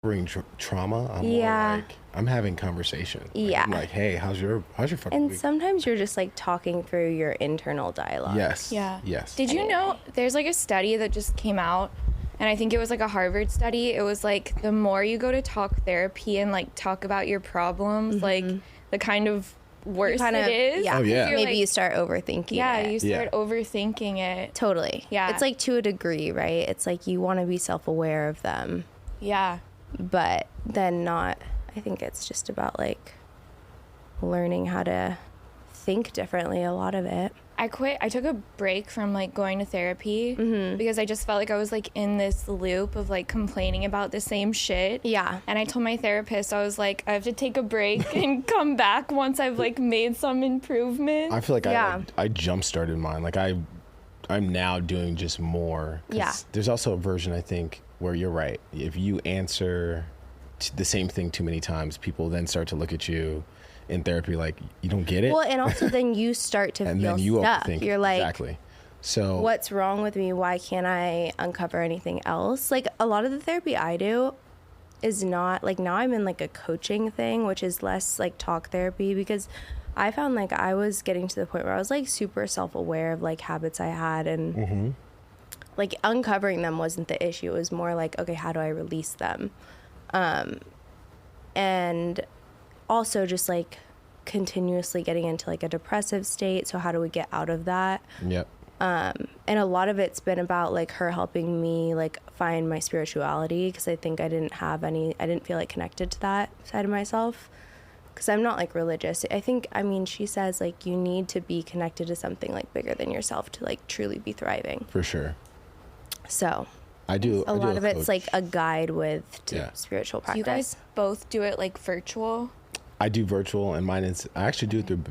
bring trauma. I'm more like, I'm having conversation. Like, I'm like, hey, how's your fucking and week? sometimes you're just like talking through your internal dialogue. Yes. Yeah. Yes. Did you know there's like a study that just came out, and I think it was like a Harvard study. It was like the more you go to talk therapy and like talk about your problems, like the kind of worse it is. Yeah. Oh, yeah. Maybe like, you start overthinking it. you start overthinking it. Totally. Yeah. It's like to a degree, right? It's like you want to be self-aware of them. Yeah. But then not, I think it's just about like learning how to think differently, a lot of it. I took a break from like going to therapy because I just felt like I was like in this loop of like complaining about the same shit. Yeah. And I told my therapist, I was like, I have to take a break and come back once I've like made some improvement. I feel like I jump started mine. Like I'm now doing just more. Yeah. There's also a version, I think, where you're right. If you answer the same thing too many times, people then start to look at you in therapy like you don't get it. Well, and also then you start to and feel then you stuck. overthink. You're like, exactly. So what's wrong with me? Why can't I uncover anything else? Like a lot of the therapy I do is not like, now I'm in like a coaching thing, which is less like talk therapy, because I found like I was getting to the point where I was like super self-aware of like habits I had, and like uncovering them wasn't the issue. It was more like, okay, how do I release them? And also just like continuously getting into like a depressive state. So how do we get out of that? Yep. And a lot of it's been about like her helping me like find my spirituality, because I think I didn't feel like connected to that side of myself, because I'm not like religious. I mean, she says like you need to be connected to something like bigger than yourself to like truly be thriving. For sure. So I do a lot of it's coach. like a guide with spiritual practice. You guys both do it like virtual? I do virtual, and mine is, I actually do it through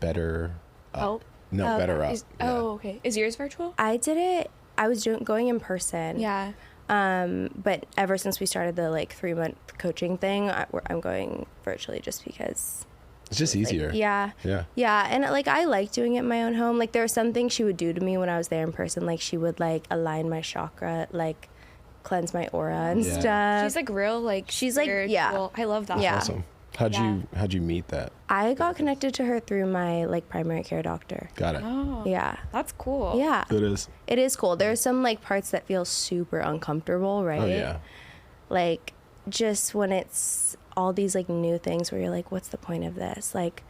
Better. Better Up. Okay. Is yours virtual? I did it. I was going in person. Yeah. But ever since we started the like 3-month coaching thing, I'm going virtually just because it's just easier. Like, yeah. And like I like doing it in my own home. Like there was something she would do to me when I was there in person. Like she would like align my chakra, like cleanse my aura and stuff. She's like real, like she's like, yeah. I love that. Yeah. Awesome. How'd you meet that? I got connected to her through my like primary care doctor. Got it. Oh, Yeah. that's cool. Yeah. It is. It is cool. There's some like parts that feel super uncomfortable, right? Oh yeah. Like just when it's all these like new things where you're like, what's the point of this? Like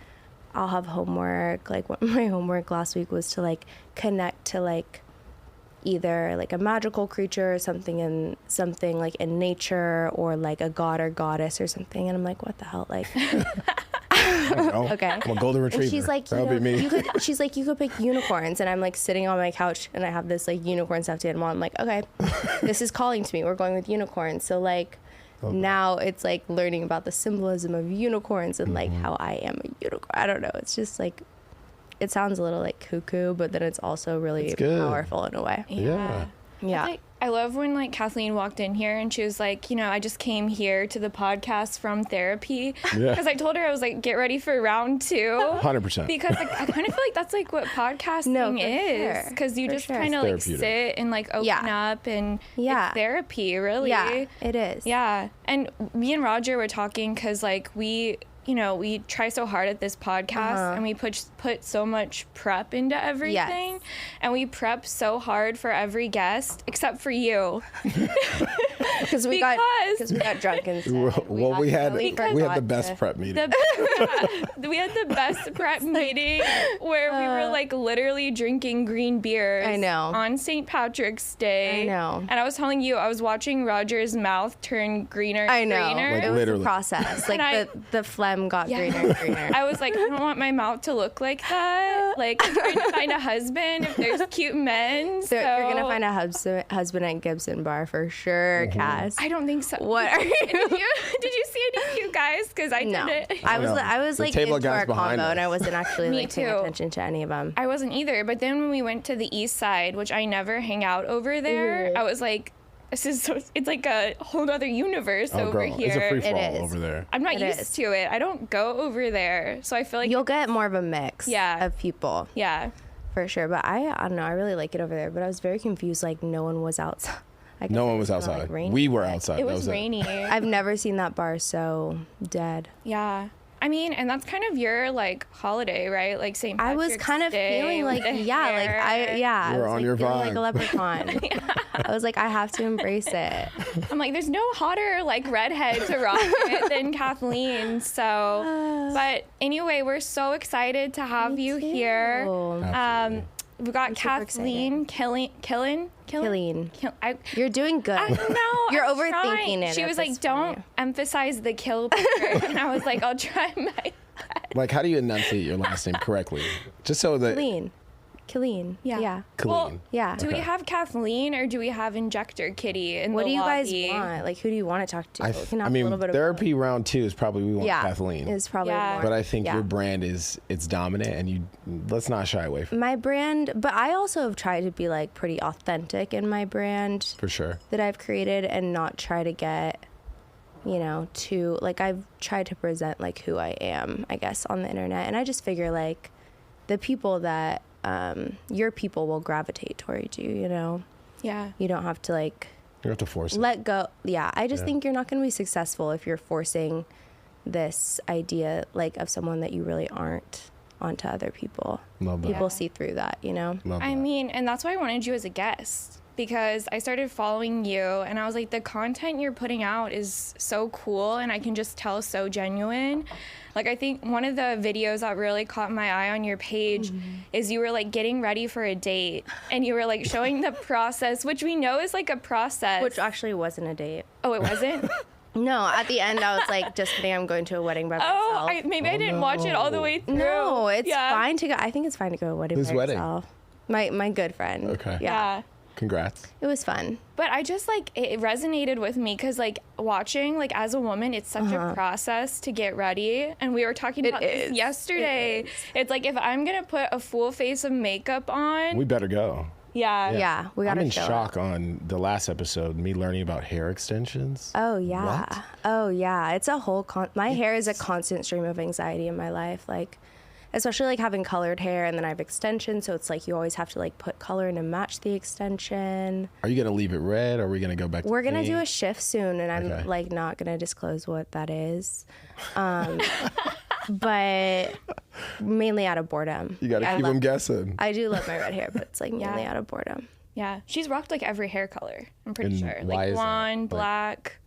I'll have homework. Like what my homework last week was to like connect to like either like a magical creature or something like in nature, or like a god or goddess or something. And I'm like, what the hell? Like okay. I'm a golden retriever. And she's like, that'll be me. She's like, you could pick unicorns. And I'm like sitting on my couch and I have this like unicorn stuffed animal. I'm like, okay, this is calling to me. We're going with unicorns. So like now it's like learning about the symbolism of unicorns and like how I am a unicorn. I don't know. It's just like, it sounds a little like cuckoo, but then it's also really powerful in a way. Yeah. Yeah. I love when like Kathleen walked in here and she was like, I just came here to the podcast from therapy. Yeah. Because I told her, I was like, get ready for round 2. 100%. Because like I kind of feel like that's like what podcasting is. Because you just kind of like sit and like open up, and it's therapy, really. Yeah, it is. Yeah. And me and Roger were talking because like we try so hard at this podcast and we put so much prep into everything, and we prep so hard for every guest except for you. Because we got drunk and stuff. Well, we had the best prep meeting. We had the best prep meeting where we were like literally drinking green beers. I know. On St. Patrick's Day. I know. And I was telling you, I was watching Roger's mouth turn greener and greener. Like, it was literally. a process. Like the phlegm got greener and greener. I was like, I don't want my mouth to look like that. Like, I'm trying to find a husband if there's cute men. So you're going to find a husband at Gibson Bar for sure, Cass. I don't think so. What are you? Did you see any cute guys? Because I didn't. I was like table into guys our behind combo, us. and I wasn't actually Me like paying too. attention to any of them. I wasn't either. But then when we went to the east side, which I never hang out over there, I was like, it's like a whole other universe over here. It's a free for all is. over there. I'm not used to it. I don't go over there. So I feel like You'll get more of a mix of people. Yeah. For sure. But I don't know. I really like it over there. But I was very confused. Like, no one was outside. No one was outside. We were outside. It was rainy. I've never seen that bar so dead. Yeah. I mean, and that's kind of your like holiday, right? Like St. Patrick's I was kind of Day feeling like, hair. You were I was on like your feeling vibe. like a leprechaun. I was like, I have to embrace it. I'm like, there's no hotter like redhead to rock it than Kathleen. So, but anyway, we're so excited to have you here. Absolutely. We've got Kathleen Killen. You're doing good. I know. You're I'm overthinking trying. it. She was like, "Don't emphasize the kill part," and I was like, "I'll try my best." Like, how do you enunciate your last name correctly? Just so that. Killeen. Yeah. Clean. Well, Yeah. do we have Kathleen or do we have Injector Kitty in What the do you lobby? guys want? Like, who do you want to talk to? We can have I mean, a little bit of therapy round 2 is probably we want both. Kathleen. Is probably Yeah. more. But I think yeah. your brand it's dominant, and let's not shy away from it. My brand, but I also have tried to be like pretty authentic in my brand For sure. that I've created and not try to get, too, like I've tried to present like who I am, I guess, on the internet. And I just figure like the people that, your people will gravitate towards you, Yeah. You don't have to like You have to force it. let go. Yeah. I just think you're not going to be successful if you're forcing this idea like of someone that you really aren't onto other people. Love that. People see through that, Love I that. mean, and that's why I wanted you as a guest, because I started following you and I was like, the content you're putting out is so cool and I can just tell so genuine. Like, I think one of the videos that really caught my eye on your page is you were like getting ready for a date and you were like showing the process, which we know is like a process. which actually wasn't a date. Oh, it wasn't? No, at the end I was like, just kidding, I'm going to a wedding by myself. Maybe I didn't watch it all the way through. No, it's Yeah. fine to go. I think it's fine to go to a wedding Whose by wedding? yourself. My good friend. Okay. Yeah. Congrats. It was fun. But I just like it resonated with me because like watching like as a woman, it's such a process to get ready. And we were talking about this yesterday. It's like if I'm gonna put a full face of makeup on, We better go. Yeah, we gotta I'm in show shock on the last episode, me learning about hair extensions. Oh yeah. What? Oh yeah. It's a whole my hair is a constant stream of anxiety in my life. Like, especially like having colored hair and then I have extensions, so it's like you always have to like put color in to match the extension. Are you going to leave it red, or are we going to go back to We're gonna pink? do a shift soon, and I'm Okay. like not gonna disclose what that is, but mainly out of boredom. You got to keep them guessing. I do love my red hair, but it's like mainly out of boredom. yeah, she's rocked like every hair color. I'm pretty And sure, why like is that? blonde, Like- black.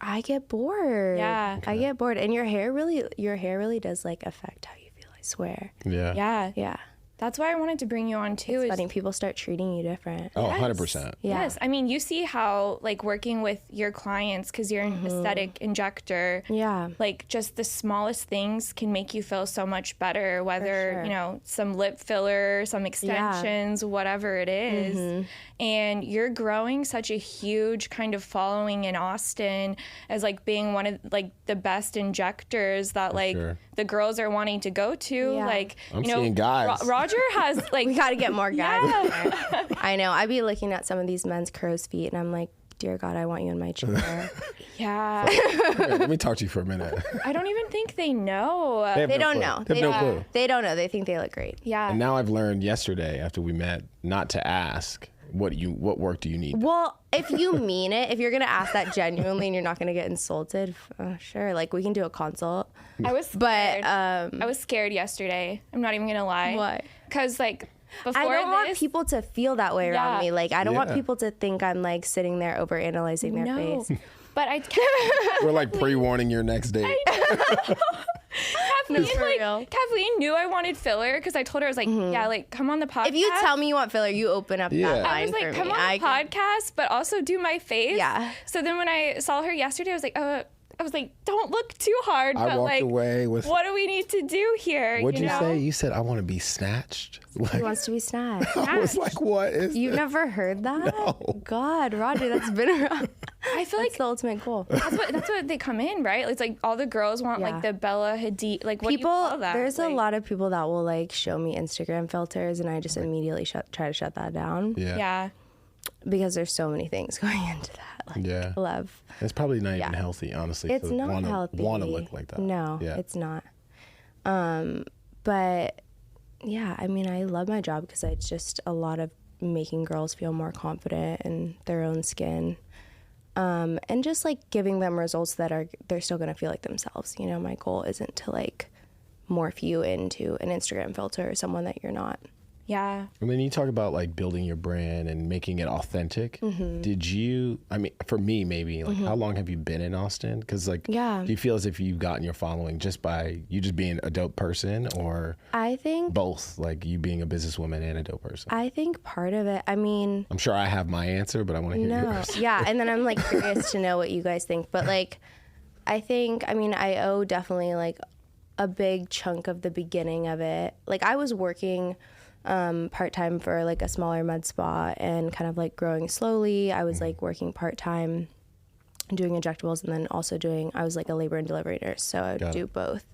I get bored. Yeah. I get bored, and your hair really does like affect how you feel. I swear. Yeah. Yeah, Yeah. that's why I wanted to bring you on too. It's funny, people start treating you different. Oh, Yes. 100%. Yeah. Yes, I mean, you see how like working with your clients because you're an aesthetic injector. Yeah. Like just the smallest things can make you feel so much better, whether, sure. some lip filler, some extensions, whatever it is. And you're growing such a huge kind of following in Austin as like being one of like the best injectors that like sure. the girls are wanting to go to. Yeah. Like, I'm seeing guys. Roger has like We got to get more guys. Yeah. in there. I know. I'd be looking at some of these men's crow's feet, and I'm like, dear God, I want you in my chair. yeah. Okay, let me talk to you for a minute. I don't even think they know. have They no don't clue. know. They have no clue. They don't know. They think they look great. Yeah. And now I've learned yesterday after we met not to ask what work do you need. Well, if you mean it, if you're going to ask that genuinely and you're not going to get insulted, sure. Like, we can do a consult. I was scared. But I was scared yesterday. I'm not even gonna lie. Why? Because like before I don't want this, people to feel that way around Yeah. me. Like, I don't want Yeah. people to think I'm like sitting there over analyzing their no. face. But I We're like pre-warning your next date. Kathleen, For real. Kathleen knew I wanted filler because I told her I was like, yeah, like come on the podcast. If you tell me you want filler, you open up Yeah. that I line was like, for come me. on the podcast, but also do my face. Yeah. So then when I saw her yesterday, I was like, don't look too hard. I but walked like, away with. what do we need to do here? What'd you know? say? You said I want to be snatched. He Like, wants to be snatched. I was like, what is? You've this? never heard that? No. God, Roger, that's been around. I feel That's like the ultimate goal. that's what they come in, right? It's like all the girls want Yeah. like the Bella Hadid. Like what do you People, call that? there's a Like, lot of people that will like show me Instagram filters, and I just immediately try to shut that down Yeah. because there's so many things going into that. Like, Yeah. love. It's probably not even Yeah. healthy, honestly. It's to not healthy. Want to look like that. No, Yeah. it's not. But yeah, I mean, I love my job because it's just a lot of making girls feel more confident in their own skin. And just like giving them results that they're still going to feel like themselves. You know, my goal isn't to like morph you into an Instagram filter or someone that you're not. Yeah. And then you talk about like building your brand and making it authentic. Did you, I mean, for me, maybe like how long have you been in Austin? Because like, do you feel as if you've gotten your following just by you just being a dope person, or I think both, like you being a businesswoman and a dope person? I think part of it, I mean, I'm sure I have my answer, but I want to hear yours. Yeah. And then I'm like curious to know what you guys think. But like, I think, I mean, I owe definitely like a big chunk of the beginning of it. Like I was working part-time for like a smaller med spa and kind of like growing slowly. I was like working part-time doing injectables, and then also I was like a labor and delivery nurse, so I would do both.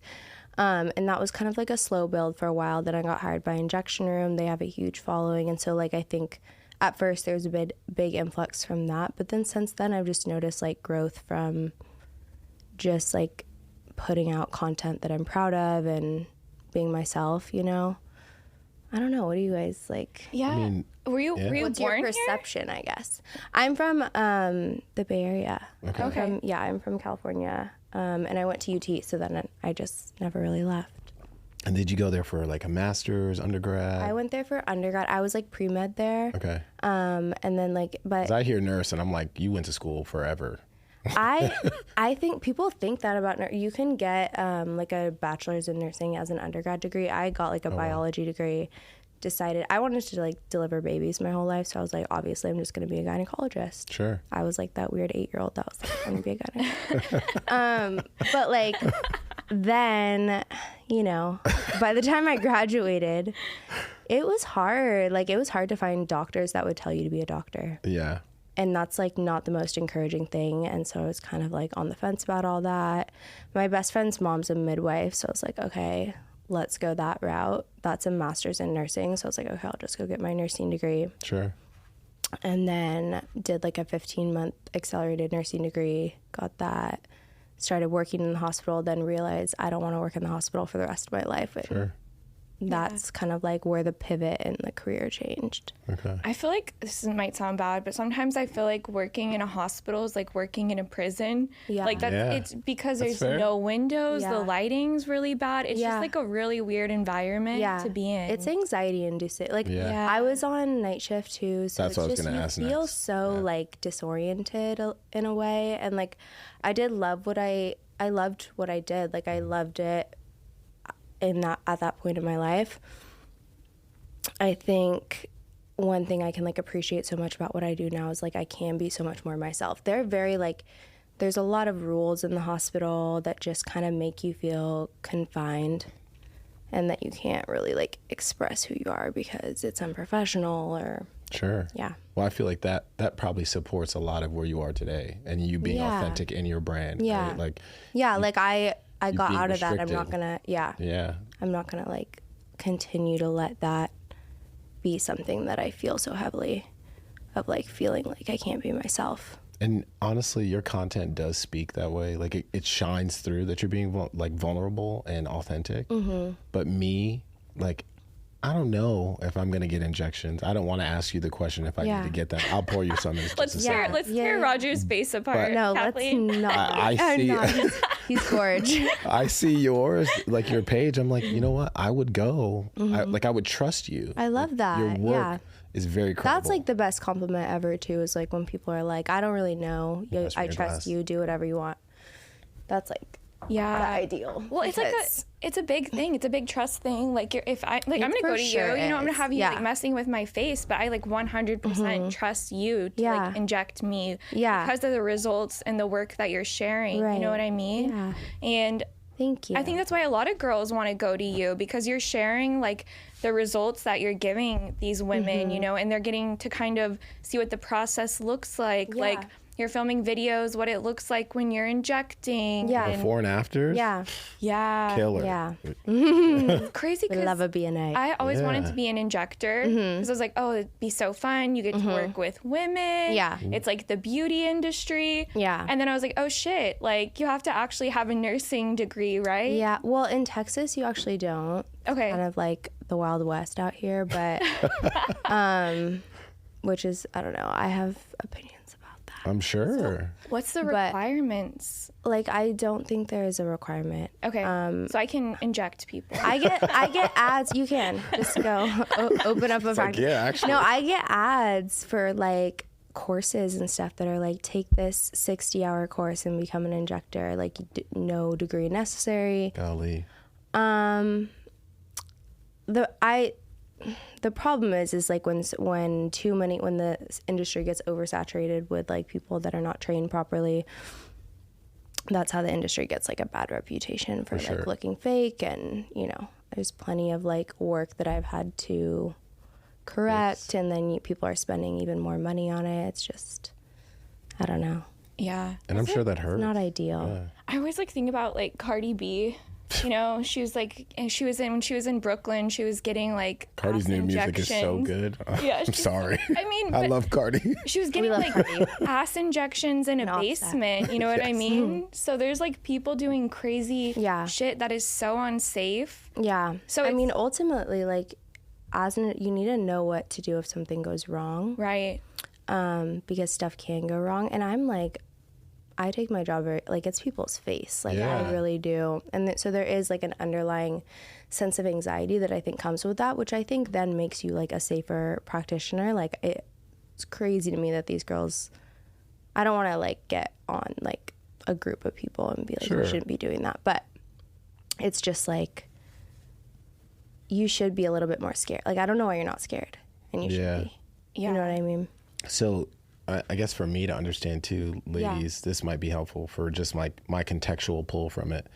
And that was kind of like a slow build for a while. Then I got hired by Injection Room. They have a huge following, and so like I think at first there was a big influx from that, but then since then I've just noticed like growth from just like putting out content that I'm proud of and being myself, you know. I don't know. What do you guys like? Yeah. I mean, were you What's born your perception, here? I guess. I'm from the Bay Area. Okay. I'm from California. And I went to UT, so then I just never really left. And did you go there for like a master's, undergrad? I went there for undergrad. I was like pre-med there. Okay. And then like, but 'cause I hear nurse and I'm like, you went to school forever. I think people think that about you can get like a bachelor's in nursing as an undergrad degree. I got like a biology degree. Decided I wanted to like deliver babies my whole life, so I was like, obviously I'm just going to be a gynecologist. Sure. I was like that weird 8-year-old that was like, I'm going to be a gynecologist. But like then, you know, by the time I graduated, it was hard. Like it was hard to find doctors that would tell you to be a doctor. Yeah. And that's like not the most encouraging thing. And so I was kind of like on the fence about all that. My best friend's mom's a midwife. So I was like, okay, let's go that route. That's a master's in nursing. So I was like, okay, I'll just go get my nursing degree. Sure. And then did like a 15-month accelerated nursing degree, got that, started working in the hospital, then realized I don't want to work in the hospital for the rest of my life. And sure. That's kind of like where the pivot in the career changed. Okay. I feel like this might sound bad, but sometimes I feel like working in a hospital is like working in a prison. Yeah. Like it's because there's no windows, the lighting's really bad. It's just like a really weird environment to be in. It's anxiety inducing. Like I was on night shift too, so that's what I was gonna ask. You feel so like disoriented in a way, and like I did love what I loved what I did. Like I loved it. At that point in my life, I think one thing I can like appreciate so much about what I do now is like I can be so much more myself. They're very like, there's a lot of rules in the hospital that just kind of make you feel confined, and that you can't really like express who you are because it's unprofessional or. Sure. Yeah. Well, I feel like that probably supports a lot of where you are today, and you being authentic in your brand. Yeah. Right? Like. Yeah, like I got out of that. I'm not gonna. Yeah. I'm not gonna like continue to let that be something that I feel so heavily of, like feeling like I can't be myself. And honestly, your content does speak that way. Like it shines through that you're being like vulnerable and authentic. Mm-hmm. But me, like, I don't know if I'm going to get injections. I don't want to ask you the question if I need to get them. I'll pour you some. Let's tear Roger's face apart. No, Kathleen. let's not. I see. He's gorge. I see yours, like your page. I'm like, you know what? I would go. Mm-hmm. I would trust you. I love that. Your work is very credible. That's like the best compliment ever too, is like when people are like, I don't really know. I trust you. Do whatever you want. That's like the ideal. Well, it's a big thing. It's a big trust thing. Like I'm gonna go to you. You know, I'm gonna have you like messing with my face, but I like 100% trust you to like inject me because of the results and the work that you're sharing. Right. You know what I mean? Yeah. And thank you. I think that's why a lot of girls want to go to you, because you're sharing like the results that you're giving these women, you know, and they're getting to kind of see what the process looks like. Like you're filming videos, what it looks like when you're injecting. Yeah. Before and afters? Yeah. Yeah. Killer. Yeah. It's crazy because I love a BNA. I always wanted to be an injector because I was like, oh, it'd be so fun. You get to work with women. Yeah. It's like the beauty industry. Yeah. And then I was like, oh shit, like you have to actually have a nursing degree, right? Yeah. Well, in Texas, you actually don't. Okay. Kind of like the Wild West out here, but which is, I don't know, I have opinions about that. I'm sure. What's the requirements? Like, I don't think there is a requirement. Okay, so I can inject people. I get ads. You can just go open up a practice. yeah, actually. No, I get ads for like courses and stuff that are like, take this 60-hour course and become an injector. Like, no degree necessary. Golly. The problem is like when the industry gets oversaturated with like people that are not trained properly, that's how the industry gets like a bad reputation for like looking fake. And you know, there's plenty of like work that I've had to correct, and then people are spending even more money on it. It's just, I don't know. Yeah. And I'm sure that hurts. It's not ideal. Yeah. I always like think about like Cardi B. You know, she was like, and when she was in Brooklyn, she was getting like Cardi's new music is so good. Yeah, I'm sorry. I mean, I love Cardi. She was getting like ass injections in a basement. You know what I mean? So there's like people doing crazy shit that is so unsafe. Yeah. So I mean, ultimately, like, you need to know what to do if something goes wrong. Right. Because stuff can go wrong. And I'm like, I take my job very, like, it's people's face. Like, I really do. And so there is, like, an underlying sense of anxiety that I think comes with that, which I think then makes you, like, a safer practitioner. Like, it's crazy to me that these girls, I don't want to, like, get on, like, a group of people and be like, you shouldn't be doing that. But it's just, like, you should be a little bit more scared. Like, I don't know why you're not scared. And you should be. You know what I mean? So I guess for me to understand too, ladies, this might be helpful for just my contextual pull from it.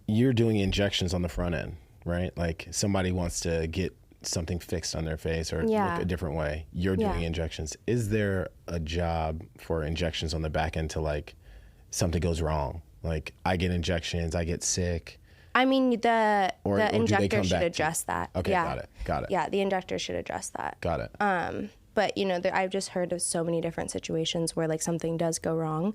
You're doing injections on the front end, right? Like somebody wants to get something fixed on their face or look a different way. You're doing injections. Is there a job for injections on the back end to like something goes wrong? Like I get injections, I get sick. I mean, the injector should address that. Okay, got it. Yeah, the injector should address that. Got it. But, you know, I've just heard of so many different situations where, like, something does go wrong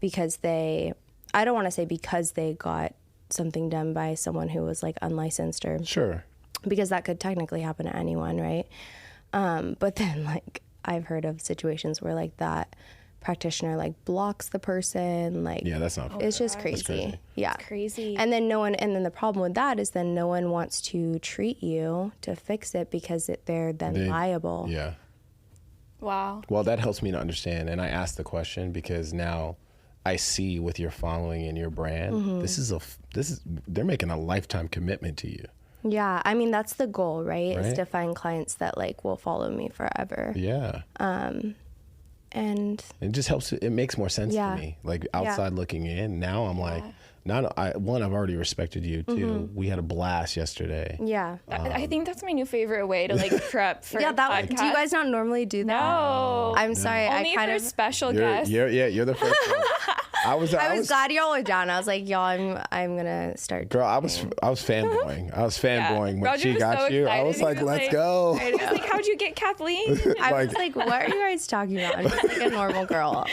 because I don't want to say because they got something done by someone who was, like, unlicensed or... Sure. Because that could technically happen to anyone, right? But then, like, I've heard of situations where, like, that practitioner, like, blocks the person, like... Yeah, that's not... It's just crazy. Crazy. Yeah. It's crazy. And then the problem with that is then no one wants to treat you to fix it because they're then liable. Yeah. Wow. Well, that helps me to understand. And I asked the question because now I see with your following and your brand, they're making a lifetime commitment to you. Yeah. I mean, that's the goal, right? Is to find clients that like will follow me forever. Yeah. And it just helps. It makes more sense to me. Like outside looking in, now I'm like, I've already respected you too. We had a blast yesterday. Yeah. I think that's my new favorite way to like prep for a podcast. Do you guys not normally do that? No. I'm sorry. Only for special guests. You're the first one. I was glad y'all were down. I was like, y'all, I'm gonna start. Girl, I was fanboying. I was fanboying when Roger she got so you. Excited. I was like, let's go. He was like, how'd you get Kathleen? I was like, what are you guys talking about? I'm just like a normal girl.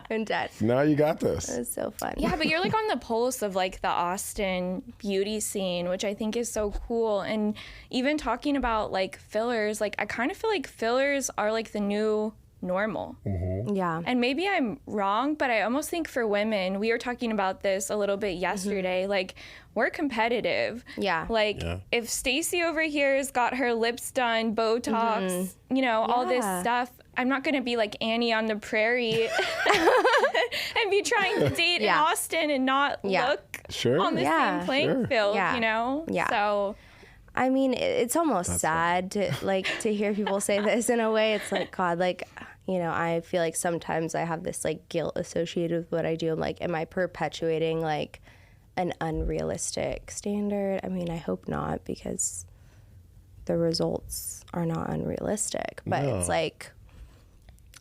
I'm dead. No, you got this. It was so fun. Yeah, but you're like on the pulse of like the Austin beauty scene, which I think is so cool. And even talking about like fillers, like I kind of feel like fillers are like the new normal. Yeah. And maybe I'm wrong, but I almost think for women, we were talking about this a little bit yesterday, like we're competitive. Yeah. Like if Stacy over here has got her lips done, Botox, you know, all this stuff, I'm not going to be like Annie on the Prairie and be trying to date in Austin and not look on the same playing field, you know? Yeah. So I mean, it's almost sad to hear people say this in a way. It's like, God, like, you know, I feel like sometimes I have this like guilt associated with what I do. I'm like, am I perpetuating like an unrealistic standard? I mean, I hope not, because the results are not unrealistic. But it's like,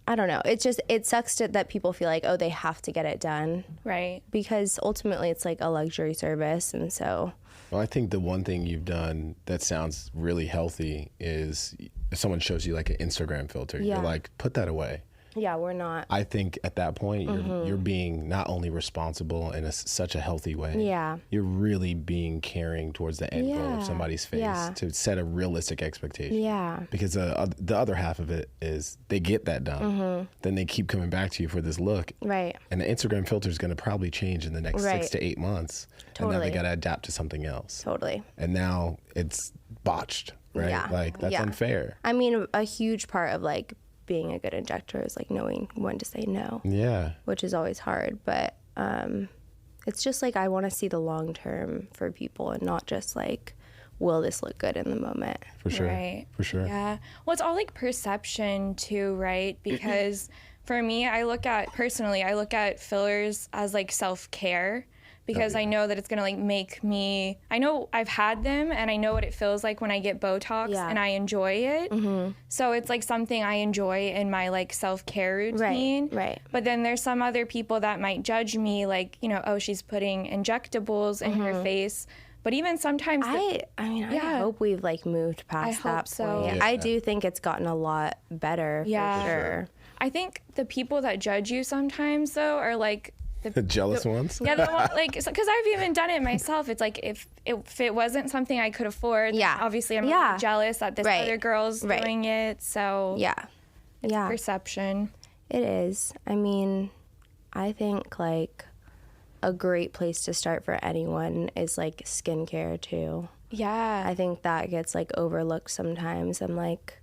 I don't know. It's just, it sucks that people feel like, oh, they have to get it done. Right. Because ultimately it's like a luxury service. And so... Well, I think the one thing you've done that sounds really healthy is if someone shows you like an Instagram filter, you're like, put that away. Yeah, we're not. I think at that point, you're being not only responsible in such a healthy way. Yeah. You're really being caring towards the end goal of somebody's face to set a realistic expectation. Yeah. Because the other half of it is they get that done. Then they keep coming back to you for this look. Right. And the Instagram filter is going to probably change in the next 6 to 8 months. Totally. And now they got to adapt to something else. Totally. And now it's botched, right? Yeah. Like, that's unfair. I mean, a huge part of like being a good injector is like knowing when to say no. Yeah. Which is always hard, but it's just like I want to see the long term for people and not just like, will this look good in the moment? For sure. Right. For sure. Yeah. Well, it's all like perception too, right? Because for me, I look at fillers as like self-care, because I know that it's going to like make me, I know I've had them and I know what it feels like when I get Botox and I enjoy it. So it's like something I enjoy in my like self-care routine. Right. But then there's some other people that might judge me like, you know, oh, she's putting injectables in her face. But even sometimes I hope we've like moved past that so. point. Yeah. I do think it's gotten a lot better for sure. I think the people that judge you sometimes though are like The jealous ones? Yeah, like, because I've even done it myself. It's like if it wasn't something I could afford, then obviously I'm really jealous that this other girl's doing it. So it's perception. It is. I mean, I think like a great place to start for anyone is like skincare too. Yeah. I think that gets like overlooked sometimes. I'm like,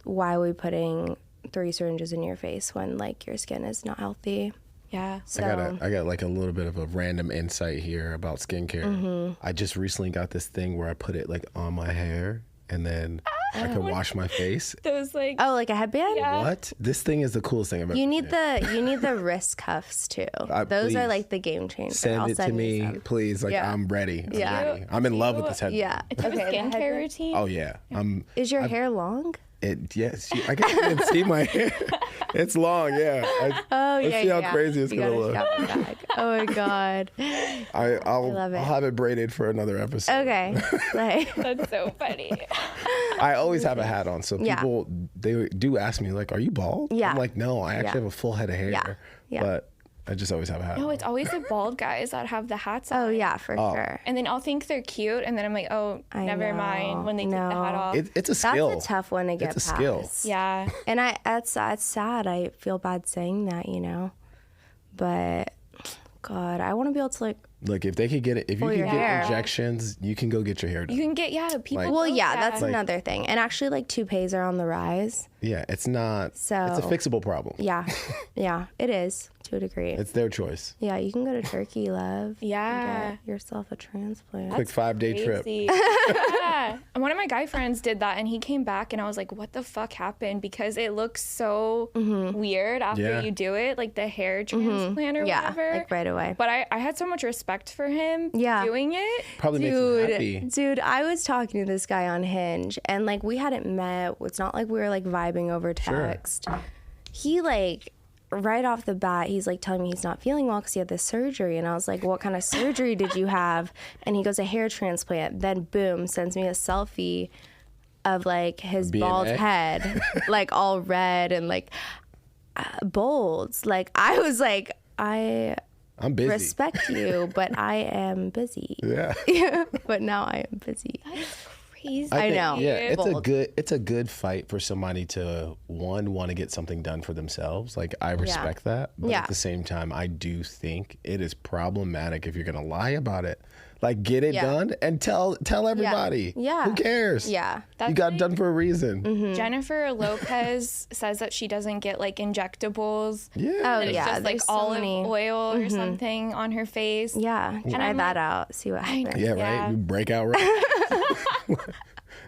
why are we putting 3 syringes in your face when like your skin is not healthy? Yeah. So I got like a little bit of a random insight here about skincare. I just recently got this thing where I put it like on my hair and then I could wash my face. Those like like a headband? Yeah. What? This thing is the coolest thing I've ever You need the wrist cuffs too. Those please. are like the game changer. Send I'll it to send you me, some. please. Like I'm ready. Yeah. I'm in love with this headband. Yeah. do you have a skincare routine? Oh yeah. Is your hair long? Yes. I can't even see my hair. It's long. Yeah. Let's see how crazy it's gonna look. Oh my god. I'll love it. I'll have it braided for another episode. Okay. Like, That's so funny. I always have a hat on, so people they do ask me like, "Are you bald?" Yeah. I'm like, "No, I actually have a full head of hair." Yeah. But I just always have a hat. No, on. it's always the bald guys that have the hats on. oh yeah, for sure. And then I'll think they're cute, and then I'm like, oh, never mind when they take the hat off. It's a skill. That's a tough one to get It's a past. skill. Yeah. And that's sad. I feel bad saying that, you know. But God, I want to be able to like. Look, if they could get it, if you Pull can your get hair. injections, you can go get your hair done. You can get, people. Like- Well, do yeah, that. that's another thing. And actually, like toupees are on the rise. Yeah, it's not. So- it's a fixable problem. Yeah, yeah, it is to a degree. It's their choice. Yeah, you can go to Turkey, love. Yeah. And get yourself a transplant. Quick 5-day trip. Crazy. Yeah. And one of my guy friends did that, and he came back, and I was like, what the fuck happened? Because it looks so weird after Yeah. you do it, like the hair transplant or Yeah, whatever. like right away. But I had so much respect for him Yeah. doing it. Probably makes them happy. Dude, I was talking to this guy on Hinge, and like we hadn't met. It's not like we were like vibing over text. He like right off the bat, he's like telling me he's not feeling well because he had this surgery, and I was like, "What kind of surgery did you have?" And he goes, "A hair transplant." Then boom, sends me a selfie of like his B&A? bald head, like all red and like bolds. Like I was like, I'm busy. respect you, but I am busy. Yeah. But now I am busy. Crazy. I know. Yeah, Bold. it's a good fight for somebody to want to get something done for themselves. Like I respect that, but Yeah. at the same time, I do think it is problematic if you're gonna lie about it. Like get it Yeah. done and tell everybody. Yeah. Who cares? Yeah. You That's got it like- done for a reason. Jennifer Lopez says that she doesn't get like injectables. Yeah. Oh It's yeah, just like there's so olive many. oil or something on her face. Yeah, try I'm that like- out. See what happens. Yeah, Yeah. right. You break out right.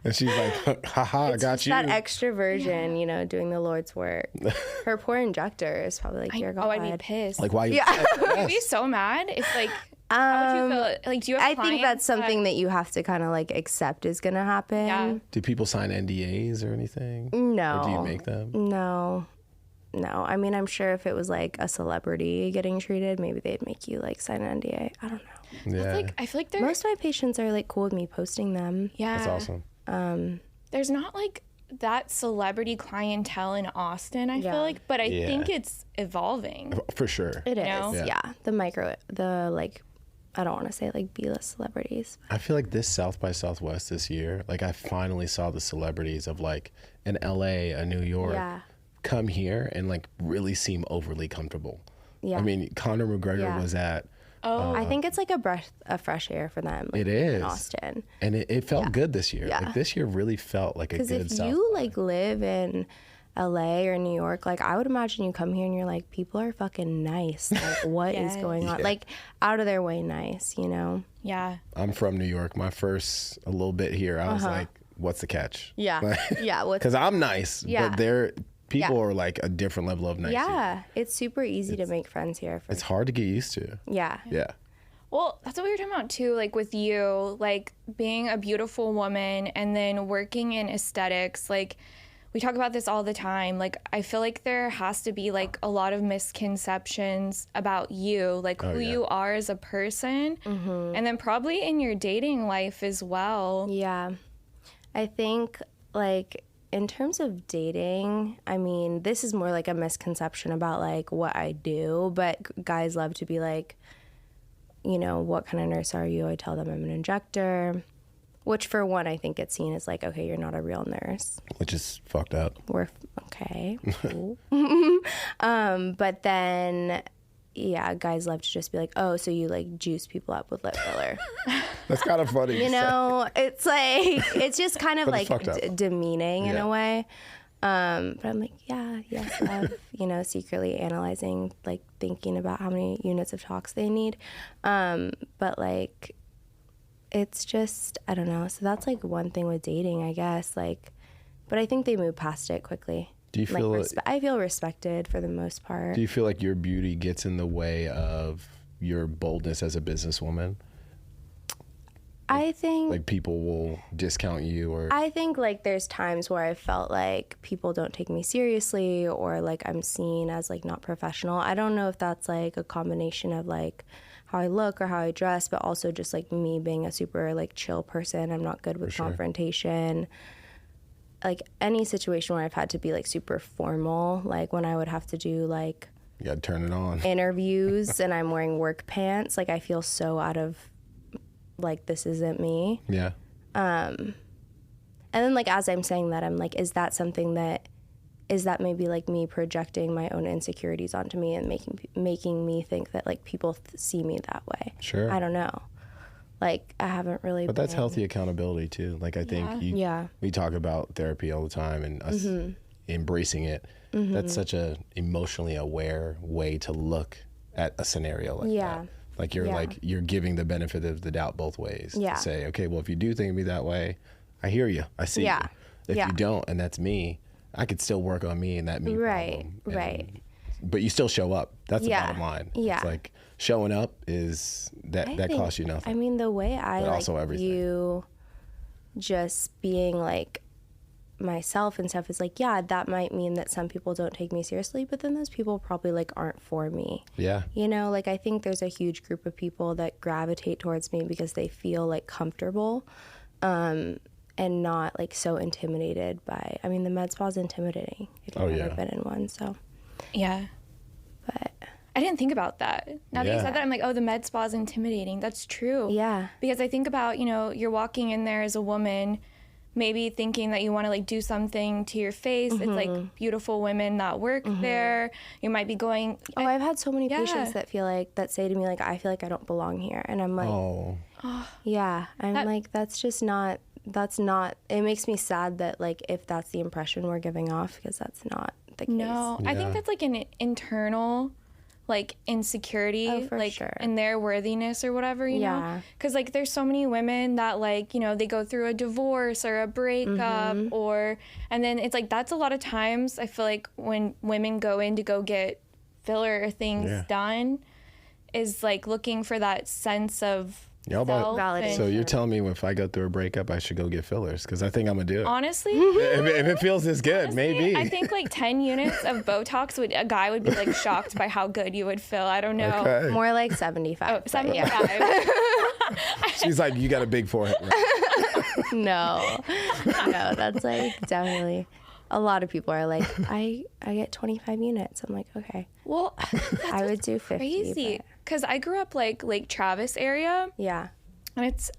And she's like, haha, I got It's you. that extra version, you know, doing the Lord's work. Her poor injector is probably like, dear God. Oh, I'd be pissed. Like why you I'd be so mad if like how would you feel? Like do you have I think clients that's something that you have to kind of like accept is gonna happen. Yeah. Do people sign NDAs or anything? No. Or do you make them? No. I mean, I'm sure if it was like a celebrity getting treated, maybe they'd make you like sign an NDA. I don't know. Yeah. like I feel like there Most of my patients are like cool with me posting them. yeah. That's awesome. There's not like that celebrity clientele in Austin, I feel like, but I think it's evolving. For sure. It is. know? Yeah. I don't want to say like B-list celebrities. I feel like this South by Southwest this year, like I finally saw the celebrities of like an LA, a New York, come here and like really seem overly comfortable. Yeah. I mean, Conor McGregor was at. I think it's like a breath of fresh air for them. Like, it is. in Austin. And it felt good this year. Yeah. Like this year really felt like a good South. Because if you like live in LA or New York, like I would imagine you come here and you're like, people are fucking nice. Like what is going on? Like out of their way nice, you know? Yeah. I'm from New York. My first a little bit here, I was like, what's the catch? Yeah. Because I'm nice, but people are like a different level of nice. Yeah. It's super easy to make friends here. It's hard to get used to. Yeah. Yeah. Well, that's what we were talking about too, like with you, like being a beautiful woman and then working in aesthetics, like we talk about this all the time. Like, I feel like there has to be like a lot of misconceptions about you, like who you are as a person, and then probably in your dating life as well. Yeah. I think like in terms of dating, I mean, this is more like a misconception about like what I do, but guys love to be like, you know, what kind of nurse are you? I tell them I'm an injector. Which, for one, I think it's seen as like, okay, you're not a real nurse. Which is fucked up. We're okay. Cool. But then, yeah, guys love to just be like, oh, so you like juice people up with lip filler. That's kind of funny. You know, it's like, it's just kind of like demeaning in a way. But I'm like, yes, love, you know, secretly analyzing, like thinking about how many units of tox they need. But like, it's just, I don't know. So that's like one thing with dating, I guess. Like, but I think they move past it quickly. Do you feel like I feel respected for the most part. Do you feel like your beauty gets in the way of your boldness as a businesswoman? I think like people will discount you, or I think like there's times where I felt like people don't take me seriously, or like I'm seen as like not professional. I don't know if that's like a combination of like how I look or how I dress, but also just like me being a super like chill person. I'm not good with confrontation. Like any situation where I've had to be like super formal, like when I would have to do like you gotta turn it on interviews and I'm wearing work pants, like I feel so out of like this isn't me. Yeah. And then like as I'm saying that, I'm like, is that maybe like me projecting my own insecurities onto me and making me think that like people see me that way? Sure. I don't know. Like I haven't really. But that's healthy accountability too. Like I think we talk about therapy all the time and us embracing it. That's such a emotionally aware way to look at a scenario like that. Like you're giving the benefit of the doubt both ways. Yeah. To say, okay, well if you do think of me that way, I hear you. I see you. If you don't, and that's me, I could still work on me and that me problem. Right. But you still show up. That's the bottom line. Yeah. It's like showing up is that costs you nothing. I mean, the way I like view just being like myself and stuff is like, yeah, that might mean that some people don't take me seriously, but then those people probably like aren't for me. Yeah. You know, like I think there's a huge group of people that gravitate towards me because they feel like comfortable. And not like so intimidated by, I mean, the med spa's intimidating if you've never been in one, so. Yeah. But I didn't think about that. Now that you said that, I'm like, oh, the med spa's intimidating. That's true. Yeah. Because I think about, you know, you're walking in there as a woman, maybe thinking that you want to like do something to your face. It's like beautiful women that work there. You might be going. Oh, I've had so many patients that say to me like, I feel like I don't belong here. And I'm like, I'm like, that's not, it makes me sad that like if that's the impression we're giving off, because that's not the case. No, I think that's like an internal like insecurity, like in their worthiness or whatever, you know? Because like there's so many women that like, you know, they go through a divorce or a breakup and then it's like, that's a lot of times I feel like when women go in to go get filler things done is like looking for that sense of validation. So you're telling me if I go through a breakup, I should go get fillers? Because I think I'm going to do it. Honestly? if it feels this good, maybe. I think like 10 units of Botox, a guy would be like shocked by how good you would feel. I don't know. Okay. More like 75. Oh, 75. She's like, you got a big forehead. No, that's like definitely. A lot of people are like, I get 25 units. I'm like, okay. Well, I would do 50. crazy. Because I grew up like Lake Travis area. Yeah. And it's,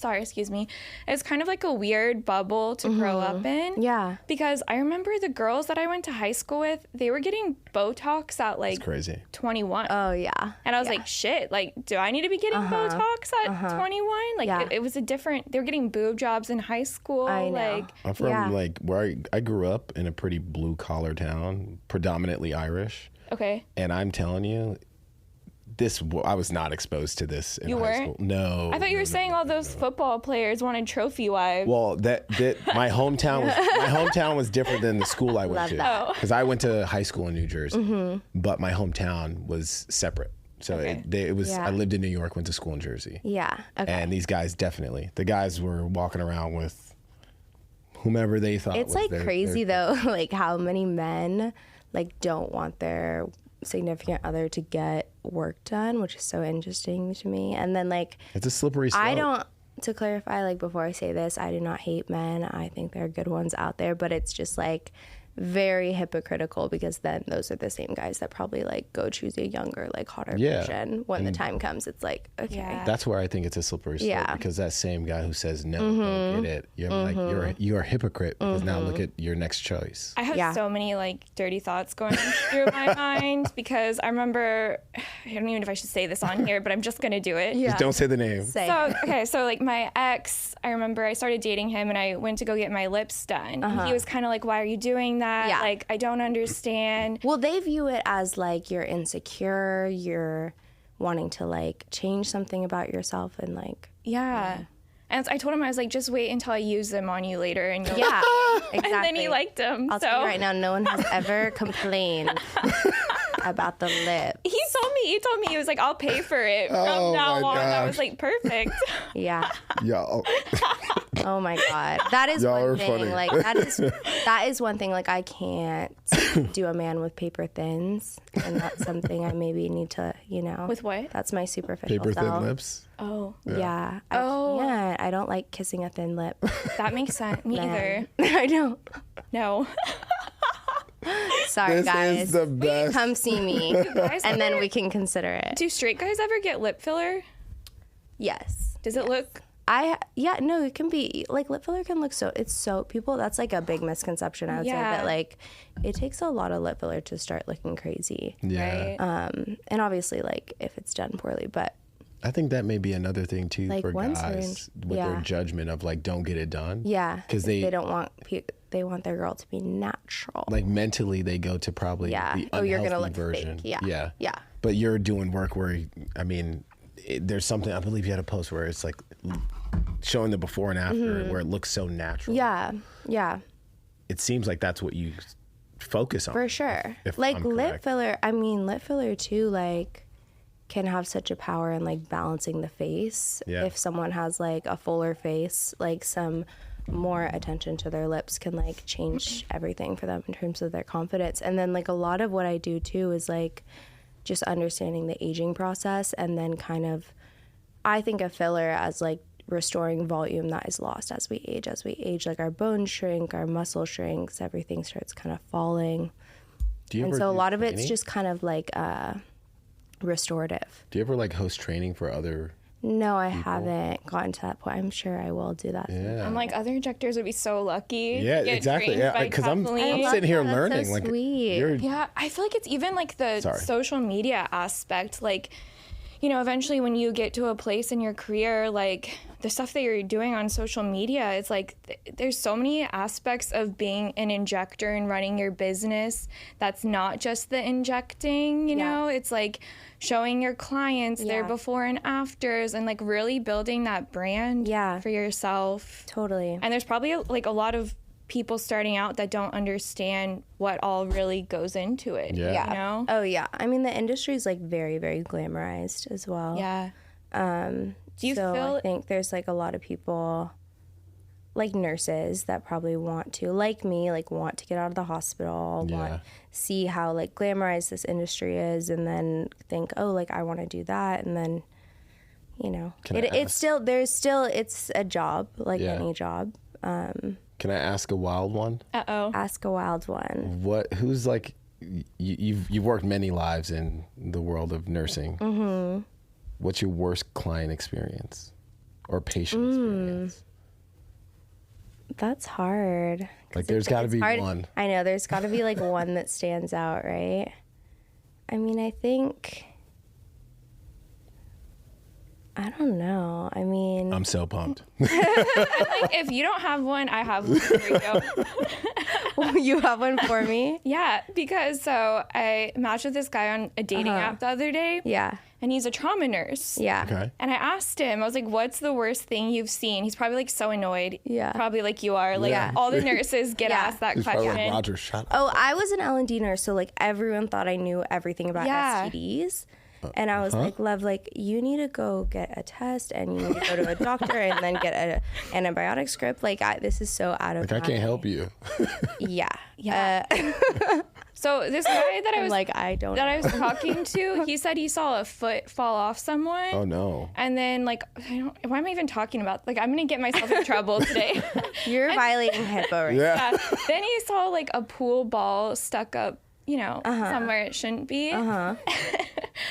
sorry, excuse me. It's kind of like a weird bubble to grow up in. Yeah. Because I remember the girls that I went to high school with, they were getting Botox at like It's crazy. 21. Oh, yeah. And I was like, shit, like, do I need to be getting Botox at 21? Like, it was a different, they were getting boob jobs in high school. I know. Like, I'm from like where I grew up in a pretty blue collar town, predominantly Irish. okay. And I'm telling you, I was not exposed to this in You high weren't? school. No. I thought you were saying all those football players wanted trophy wives. Well, that my hometown was different than the school I went Love to. that. Because I went to high school in New Jersey, but my hometown was separate. So it was. Yeah. I lived in New York, went to school in Jersey. Yeah. Okay. And these guys the guys were walking around with whomever they thought. It's was like crazy though, like how many men like don't want their significant other to get work done, which is so interesting to me. And then like It's a slippery slope. To clarify, like before I say this, I do not hate men. I think there are good ones out there, but it's just like very hypocritical because then those are the same guys that probably like go choose a younger, like hotter version when the time comes. It's like, okay. Yeah. That's where I think it's a slippery slope Yeah. because that same guy who says no, don't get it. You're like you're a hypocrite because now look at your next choice. I have so many like dirty thoughts going through my mind because I remember, I don't even know if I should say this on here, but I'm just going to do it. Just don't say the name. So like my ex, I remember I started dating him and I went to go get my lips done. And he was kind of like, why are you doing that? Yeah. Like, I don't understand. Well, they view it as like you're insecure, you're wanting to like change something about yourself and like. Yeah. And I told him, I was like, just wait until I use them on you later. And you'll Yeah, exactly. And then he liked them. I'll tell you right now, no one has ever complained about the lip. He told me, he was like, I'll pay for it from now on. I was like, perfect. Yeah. Y'all. Oh my God. That is Y'all one are thing. funny. Like that is one thing. Like I can't do a man with paper thins, and that's something I maybe need to, With what? That's my superficial Paper thin self. lips. Oh. Yeah. I can't. I don't like kissing a thin lip. That makes sense. Me either. I know. No. Sorry, This guys. is the best. Come see me, and then we can consider it. Do straight guys ever get lip filler? Yes. Does it look? No, it can be like lip filler can look people, that's like a big misconception I would say that like it takes a lot of lip filler to start looking crazy. Yeah. Right? And obviously like if it's done poorly, but I think that may be another thing too Like for one guys with their judgment of like don't get it done. yeah, Because they don't want they want their girl to be natural. like mentally they go to probably the unhealthy you're gonna look version. fake. Yeah. But you're doing work where there's something I believe you had a post where it's like showing the before and after where it looks so natural. Yeah. It seems like that's what you focus on. For sure. if Like I'm lip correct. lip filler too, like can have such a power in like balancing the face. Yeah. If someone has like a fuller face, like some more attention to their lips can like change everything for them in terms of their confidence. And then like a lot of what I do too is like just understanding the aging process, and then kind of I think of filler as like restoring volume that is lost as we age, like our bones shrink, our muscle shrinks, everything starts kind of falling. And so a lot of it's just kind of like restorative. Do you ever like host training for other? No, I haven't gotten to that point. I'm sure I will do that. Yeah. I'm like, other injectors would be so lucky. Yeah, to get exactly. trained Yeah, by because I'm Kathleen. sitting here That's learning. so like, sweet. Yeah, I feel like it's even like the social media aspect. Like, eventually when you get to a place in your career, like the stuff that you're doing on social media, it's like there's so many aspects of being an injector and running your business that's not just the injecting, you know? It's like showing your clients their before and afters and like really building that brand for yourself. Totally. And there's probably like a lot of people starting out that don't understand what all really goes into it. Yeah. You know? Oh yeah. I mean, the industry is like very, very glamorized as well. Yeah. Do you feel? I think there's like a lot of people, like nurses, that probably want to, like me, like want to get out of the hospital, see how like glamorized this industry is, and then think, oh, like I want to do that, and then you know, it's a job, like any job. Can I ask a wild one? Ask a wild one. Who's like, you've worked many lives in the world of nursing. Mm-hmm. What's your worst client experience or patient experience? That's hard. Like, there's got to be one. I know, there's got to be like one that stands out, right? I mean, I think, I don't know. I mean, I'm so pumped. Like, if you don't have one, I have one for you. You have one for me? Yeah, because so I matched with this guy on a dating app the other day. Yeah. And he's a trauma nurse. Yeah. Okay. And I asked him, I was like, what's the worst thing you've seen? He's probably like so annoyed. Yeah. Probably like you are. Like all the nurses get asked that He's question. probably like, Roger, shut up. Oh, I was an L&D nurse, so like everyone thought I knew everything about STDs. And I was like, love, like, you need to go get a test and you need to go to a doctor and then get an antibiotic script. Like, this is so out of Like, I can't help you. Yeah. So this guy that I was like, I don't that know. I was talking to, he said he saw a foot fall off someone. Oh, no. And then, like, why am I even talking about? Like, I'm going to get myself in trouble today. You're violating HIPAA right Yeah. Then he saw, like, a pool ball stuck up, you know, somewhere it shouldn't be. And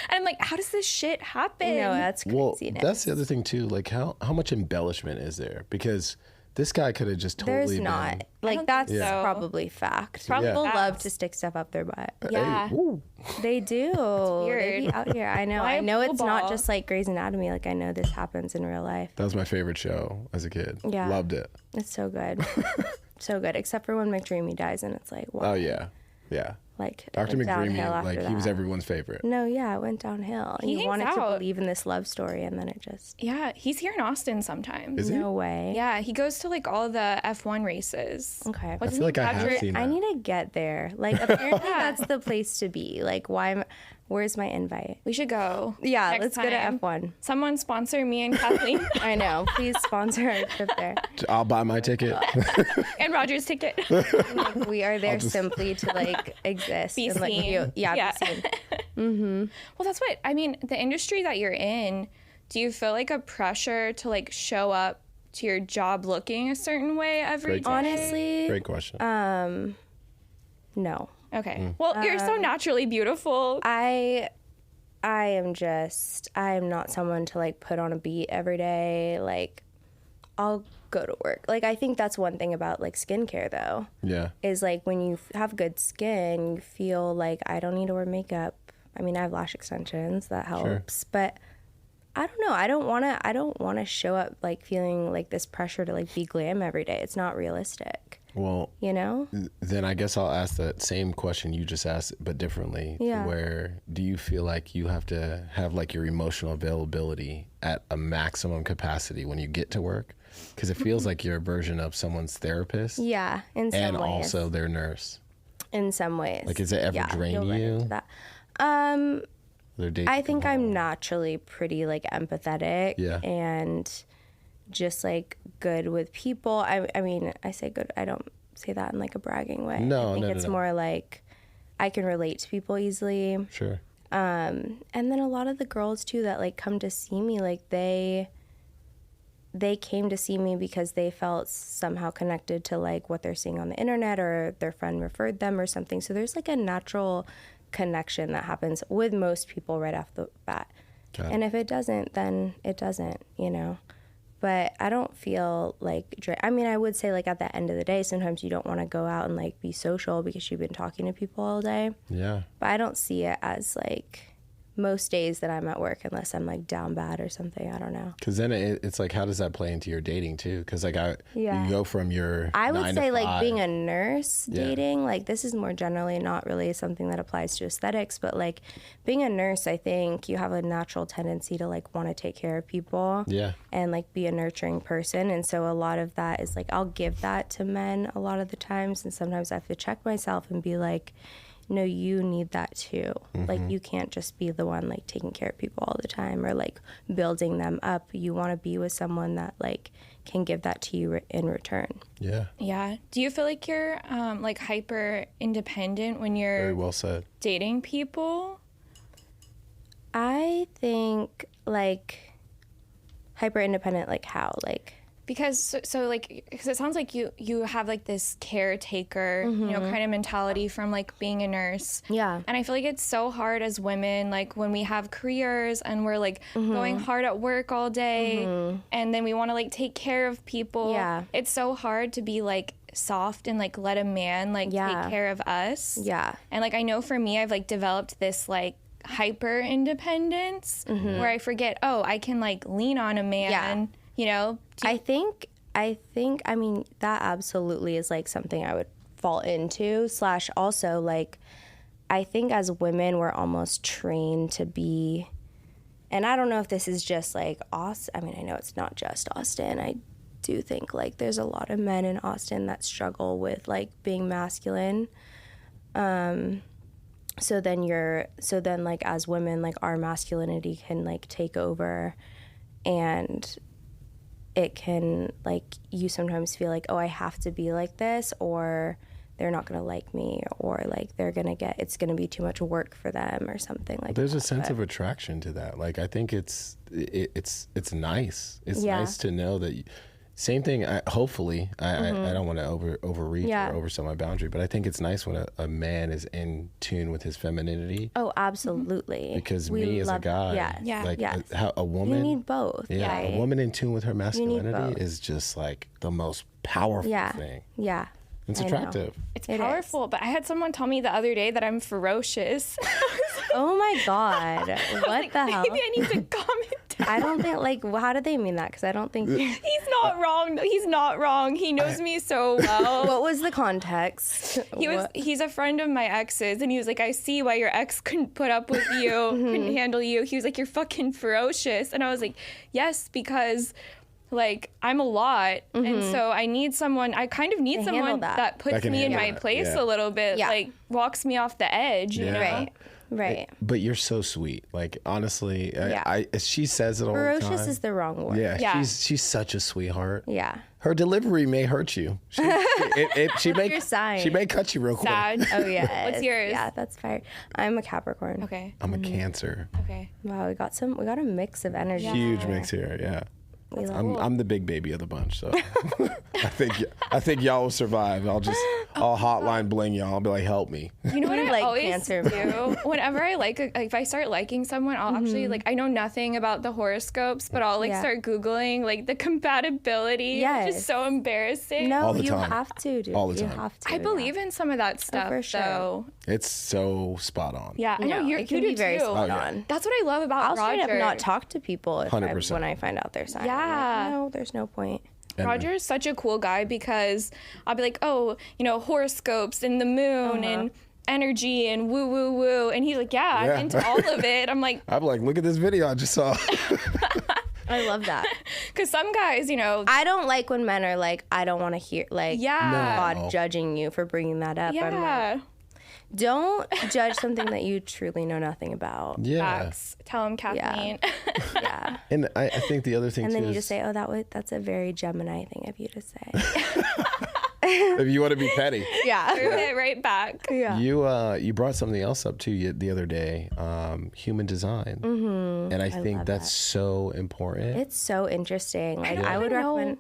I'm like, how does this shit happen? No, that's Well, craziness. that's the other thing, too. Like, how much embellishment is there? Because this guy could have just totally There's not. been... Like, that's so. probably fact. Probably People facts. love to stick stuff up their butt. Yeah. Hey, woo. They do. weird. They be out here. I know. Why I a know pool it's not ball? just like Grey's Anatomy. Like, I know this happens in real life. That was my favorite show as a kid. Yeah. Loved it. It's so good. So good. Except for when McDreamy dies and it's like, wow. Oh, yeah. Yeah. Like, Dr. went downhill McDreamy, after like, he was that. everyone's favorite. No, yeah, it went downhill. He You hangs wanted to out. believe in this love story and then it just, Yeah, he's here in Austin sometimes. Is he? no way. Yeah, he goes to like all the F1 races. Okay. What's I feel like I have seen that. I need to get there. Like, apparently that's the place to be. Like, where's my invite? We should go. Yeah, next let's go to time. F1. Someone sponsor me and Kathleen I know. Please sponsor our trip there. I'll buy my ticket. and Roger's ticket. Like, we are there simply to like exist. Be and, like, seen. yeah, be seen. Well, that's what I mean. The industry that you're in, do you feel like a pressure to like show up to your job looking a certain way every Great day? question. Honestly, Great question. no. Okay. Well, you're so naturally beautiful. I am not someone to like put on a beat every day. Like, I'll go to work. Like, I think that's one thing about like skincare though, Yeah. is like when you have good skin, you feel like I don't need to wear makeup. I mean, I have lash extensions, that helps, but I don't know. I don't want to show up like feeling like this pressure to like be glam every day. It's not realistic, Well, you know? then I guess I'll ask that same question you just asked, but differently. Yeah. Where do you feel like you have to have like your emotional availability at a maximum capacity when you get to work? Because it feels like you're a version of someone's therapist. Yeah, in some And ways. also their nurse. In some ways. Like, does it ever drain you'll run you? into that. Their days I come think home. I'm naturally pretty like empathetic Yeah. and just like good with people. I mean, I say good. I don't say that in like a bragging way. No, I think no, it's no. more like I can relate to people easily. Sure. And then a lot of the girls too that like come to see me, like they came to see me because they felt somehow connected to like what they're seeing on the internet or their friend referred them or something. So there's like a natural connection that happens with most people right off the bat. Got it. And if it doesn't, then it doesn't, you know. But I don't feel like I mean, I would say like at the end of the day, sometimes you don't want to go out and like be social because you've been talking to people all day. Yeah. But I don't see it as like most days that I'm at work unless I'm like down bad or something. I don't know. Because then it's like, how does that play into your dating too? Because like you go from your I would 9 say to like 5. being a nurse Yeah. dating, like this is more generally not really something that applies to aesthetics, but like being a nurse, I think you have a natural tendency to like want to take care of people. Yeah. And like be a nurturing person. And so a lot of that is like, I'll give that to men a lot of the times. And sometimes I have to check myself and be like, no, you need that too. Like you can't just be the one like taking care of people all the time or like building them up. You want to be with someone that like can give that to you in return. Yeah. Yeah. Do you feel like you're like hyper independent when you're Very well said. dating people? I think like Hyper independent, like how? Like because because it sounds like you have like this caretaker, kind of mentality from like being a nurse. Yeah. And I feel like it's so hard as women, like when we have careers and we're like going hard at work all day, and then we want to like take care of people. Yeah. It's so hard to be like soft and like let a man like take care of us. Yeah. And like I know for me, I've like developed this like hyper independence where I forget, I can like lean on a man, I think I mean that absolutely is like something I would fall into / also like I think as women we're almost trained to be, and I don't know if this is just like Austin. I mean, I know it's not just Austin. I do think like there's a lot of men in Austin that struggle with like being masculine. So then like as women, like our masculinity can like take over, and it can like you sometimes feel like, oh, I have to be like this or they're not going to like me, or like it's going to be too much work for them or something like that. There's a sense of attraction to that. Like I think it's nice. It's nice to know that. Same thing. Hopefully, I don't want to overreach or overstep my boundary, but I think it's nice when a man is in tune with his femininity. Oh, absolutely. Because me as a guy, how a woman, you need both. Yeah, right? A woman in tune with her masculinity is just like the most powerful thing. Yeah. It's attractive. It's powerful, but I had someone tell me the other day that I'm ferocious. Oh my God. What the hell? Maybe I need to comment. I don't think, like, how did they mean that? Because I don't think... He's not wrong. He's not wrong. He knows me so well. What was the context? He's a friend of my ex's, and he was like, I see why your ex couldn't put up with you, couldn't handle you. He was like, you're fucking ferocious. And I was like, yes, because... like I'm a lot, and so I need someone. I kind of need someone that puts me in my place a little bit, like walks me off the edge. You know? Right. But you're so sweet. Like honestly, she says it all the time. Ferocious is the wrong word. Yeah. She's such a sweetheart. Yeah. Her delivery may hurt you. She may cut you real quick. Sad. Oh yeah. What's yours? Yeah, that's fair. I'm a Capricorn. Okay. I'm a Cancer. Okay. Wow, we got a mix of energy. Huge mix here. Yeah. I'm the big baby of the bunch, so I think y'all will survive. I'll hotline bling y'all. I'll be like, help me. You know what I like always Cancer do? Whenever I if I start liking someone, I'll actually like I know nothing about the horoscopes, but I'll start Googling like the compatibility. Yes. Which is so embarrassing. No, all the you time. have to, dude. All the You time. have to. I believe in some of that stuff, for sure. though. It's so spot on. Yeah, I know you it can do be very too. spot on. That's what I love about I'll straight Roger. up not talk to people 100%. when I find out their sign. Yeah. I'm like, no, there's no point. Roger is such a cool guy because I'll be like, horoscopes and the moon and energy and woo woo woo, and he's like, I'm into all of it. I'm like, look at this video I just saw. I love that. Because some guys, I don't like when men are like, I don't want to hear, like, God judging you for bringing that up. Yeah. I'm like, don't judge something that you truly know nothing about. Yeah. Facts. Tell him, Kathleen. Yeah. And I think the other thing and too then you is just say, that's a very Gemini thing of you to say. if you want to be petty. Yeah. Threw it right back. Yeah. You brought something else up too the other day, human design, and I think that's so important. It's so interesting. Like I would know. recommend.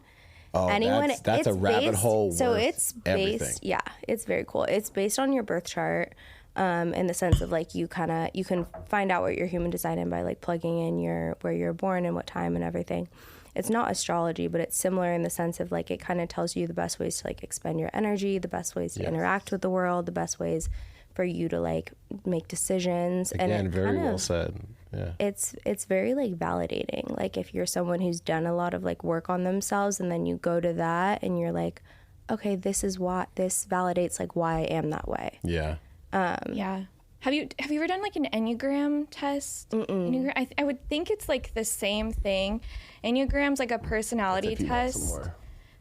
Oh, anyone, that's a rabbit hole. So worth it's based, everything. it's very cool. It's based on your birth chart, in the sense of like you can find out what your human design is by like plugging in where you're born and what time and everything. It's not astrology, but it's similar in the sense of like it kind of tells you the best ways to like expend your energy, the best ways to interact with the world, the best ways for you to like make decisions. Again, and very well said. Yeah. It's very like validating. Like if you're someone who's done a lot of like work on themselves and then you go to that and you're like, okay, this validates like why I am that way. Yeah. Yeah. Have you ever done like an Enneagram test? Enneagram, I would think it's like the same thing. Enneagram's like a personality test.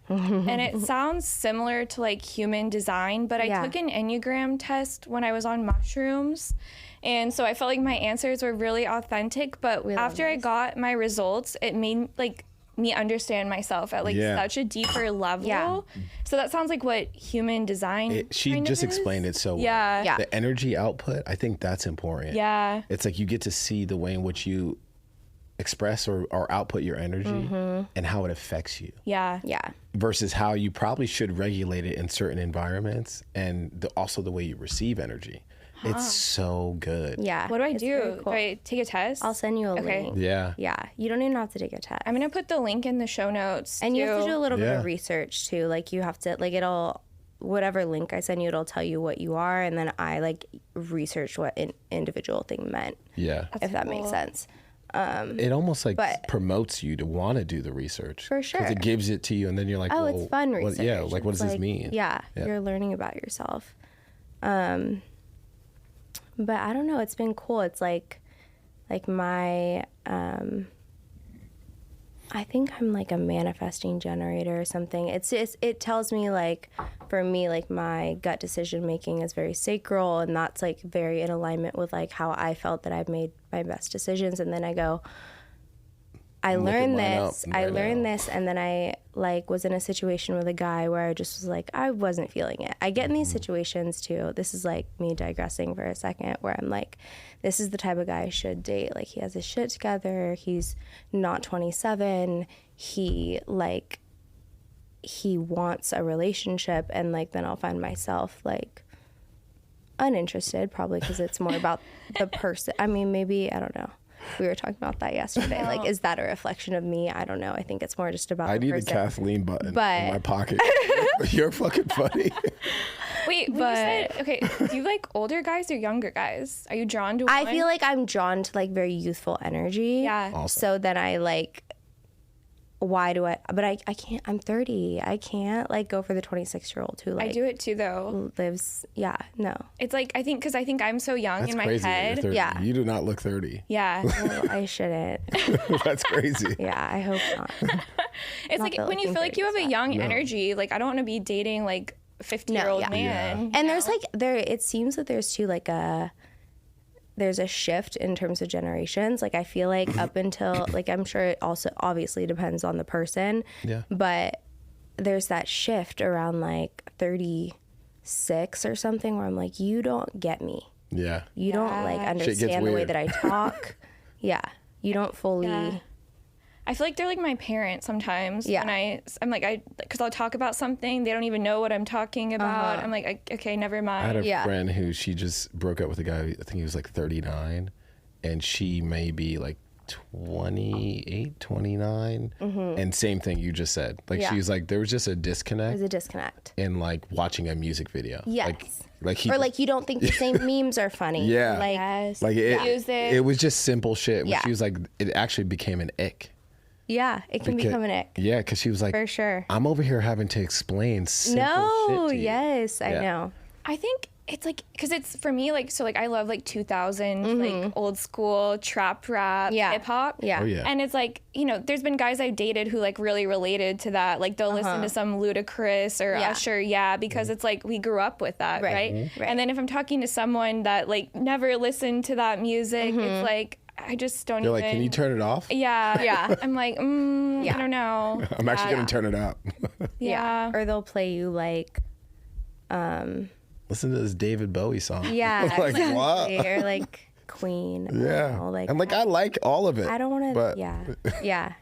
And it sounds similar to like human design, but I took an Enneagram test when I was on mushrooms. And so I felt like my answers were really authentic, but after I got my results, it made like me understand myself at like such a deeper level. Yeah. So that sounds like what human design she just explained it so well. Yeah. The energy output, I think that's important. Yeah. It's like you get to see the way in which you express or output your energy and how it affects you. Yeah. Versus how you probably should regulate it in certain environments, and also the way you receive energy. It's so good. Yeah. What do I it's do? very cool. Do I take a test? I'll send you a Okay. link. Yeah. Yeah. You don't even have to take a test. I'm going to put the link in the show notes. And you have to do a little bit Yeah. of research too. Like you have to, like it'll, whatever link I send you, it'll tell you what you are. And then I like research what an individual thing meant. Yeah. If that makes sense. It almost like But- promotes you to want to do the research. For sure. Because it gives it to you, and then you're like, Oh, well, it's fun what- research. yeah, like what It's does this like- mean? Yeah, Yeah. you're learning about yourself. But I don't know, it's been cool. It's like my, I think I'm like a manifesting generator or something. It tells me like, for me, like my gut decision making is very sacral, and that's like very in alignment with like how I felt that I've made my best decisions. And then I go, I learned this, and then I like was in a situation with a guy where I just was like, I wasn't feeling it. I get in these situations too. This is like me digressing for a second, where I'm like, this is the type of guy I should date. Like he has his shit together. He's not 27. He wants a relationship, and like then I'll find myself like uninterested, probably because it's more about the person. I mean, maybe, I don't know. We were talking about that yesterday. Like, is that a reflection of me? I don't know. I think it's more just about I the need person. a Kathleen button in But- my pocket. You're fucking funny. Wait, when you said, okay, do you like older guys or younger guys? Are you drawn to one? I feel like I'm drawn to like very youthful energy. Yeah. Awesome. So then I like, why do I, but I can't, I'm 30. I can't like go for the 26-year-old who like I do it too, though. lives. Yeah, no. It's like, I think I'm so young That's in my crazy. That you're head. 30. Yeah. You do not look 30. Yeah. Well, I shouldn't. That's crazy. Yeah, I hope not. It's Not like that when you looking feel like you have 30 a is young energy, like I don't want to be dating like a 50-year-old yeah. man. And there's like it seems that there's too like there's a shift in terms of generations. Like I feel like up until like I'm sure it also obviously depends on the person. Yeah. But there's that shift around like 36 or something where I'm like, you don't get me. Yeah. You don't like Yeah. Shit gets understand the way weird. that I talk. Yeah. You don't fully Yeah. I feel like they're like my parents sometimes. Yeah. When I'm like, because I'll talk about something, they don't even know what I'm talking about. I'm like, okay, never I had mind. a friend who she just broke up with a guy, I think he was like 39, and she may be like 28, 29. And same thing you just said. Like Yeah. she was like, there was just a disconnect there's a disconnect. in like watching a music video. Yes. Like he Or like you don't think the same memes are funny. Yeah. Like Yes. like it, Music. it was just simple shit. Yeah. She was like, it actually became an ick. yeah, it can become an ick. Yeah, because she was like, For sure. I'm over here having to explain simple No, shit to you. yes, I Yeah. know. I think it's like, because it's for me, like, so like I love like 2000s, like old school trap rap, Yeah. hip hop. Yeah. Oh, yeah. And it's like, you know, there's been guys I've dated who like really related to that. Like they'll listen to some Ludacris or Yeah. Usher, because it's like we grew up with that, Right. right? Mhm. Right. And then if I'm talking to someone that like never listened to that music, it's like, I just don't They're even. like, can you turn it off? Yeah. Yeah. I'm like, I don't know. I'm actually going to turn it up. Yeah. Or they'll play you like, Listen to this David Bowie song. yeah, Like, exactly. what? Or like Queen. Yeah. You know, like, and like, I like all of it. I don't want to. but Yeah.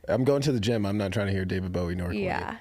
I'm going to the gym. I'm not trying to hear David Bowie nor Queen. Yeah.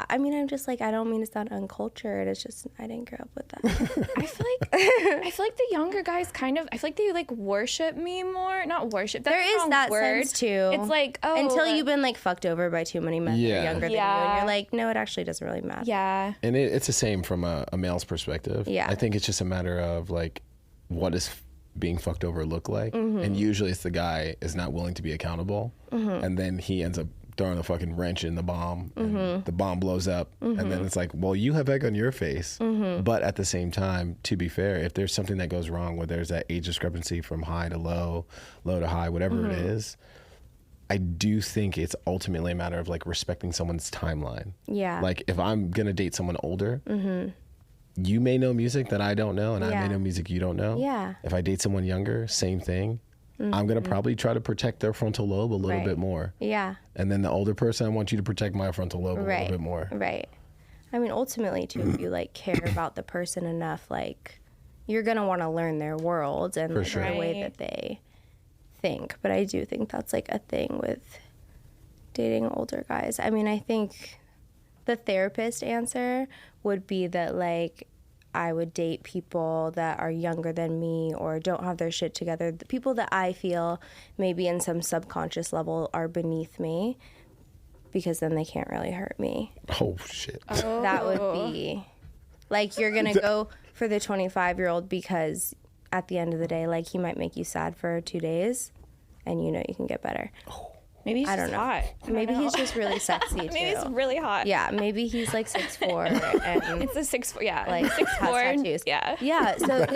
I mean, I'm just like, I don't mean to sound uncultured. It's just I didn't grow up with that. I feel like the younger guys I feel like they like worship me more. Not worship. That's There the is wrong that word. sense too. It's like, oh, until you've been like fucked over by too many men that Yeah. are younger than you, Yeah. and you're like, no, it actually doesn't really matter. Yeah. And it's the same from a male's perspective. Yeah. I think it's just a matter of like, what does being fucked over look like? And usually it's the guy is not willing to be accountable. And then he ends up throwing a fucking wrench in the bomb and the bomb blows up. And then it's like, well, you have egg on your face. But at the same time, to be fair, if there's something that goes wrong where there's that age discrepancy from high to low, low to high, whatever it is, I do think it's ultimately a matter of like respecting someone's timeline. Yeah. Like if I'm going to date someone older, you may know music that I don't know, and I Yeah. may know music you don't know. Yeah. If I date someone younger, same thing. I'm going to probably try to protect their frontal lobe a little Right. bit more. Yeah. And then the older person, I want you to protect my frontal lobe a Right. little bit more. Right. I mean, ultimately, too, if you like care about the person enough, like you're gonna want to learn their world and like, sure. the way Right. that they think, but I do think that's like a thing with dating older guys. I mean, I think the therapist answer would be that like I would date people that are younger than me or don't have their shit together, the people that I feel maybe in some subconscious level are beneath me, because then they can't really hurt me. Oh shit. Oh. That would be like, you're gonna go for the 25-year-old because at the end of the day, like, he might make you sad for 2 days and you know you can get better. Maybe he's I don't just know. hot. Maybe he's just really sexy too. Maybe he's really hot. Yeah, maybe he's like 6'4" and It's a 6'4", yeah. like 6'4", has tattoos. Yeah. Yeah, so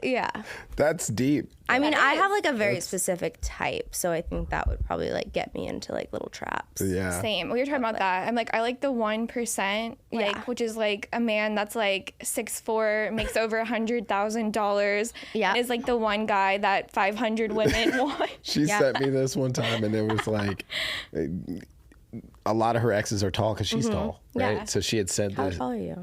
yeah. That's deep. I mean, That I is. have like a very specific type, so I think that would probably like get me into like little traps. Yeah. Same. We were talking about that. I'm like, I like the 1%, like, Yeah. which is like a man that's like 6'4", makes over $100,000. Yeah. Is like the one guy that 500 women want. She sent me this one time, and it was like, a lot of her exes are tall because she's tall, right? Yeah. So she had said How this. tall are you?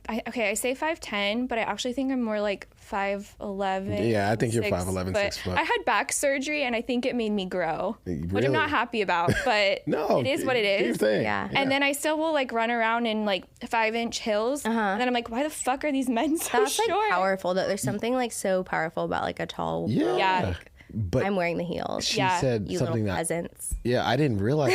I say 5'10", but I actually think I'm more like 5'11". Yeah, I think you're 5'11", but 6 foot. I had back surgery, and I think it made me grow, which Really? I'm not happy about, but No, it is what it do your is. thing. Yeah. And then I still will like run around in like 5-inch heels, and then I'm like, why the fuck are these men so That's short? like powerful. That there's something like so powerful about like a tall. Yeah. Yeah. But I'm wearing the heels. she Yeah. said You something little that peasants. I didn't realize.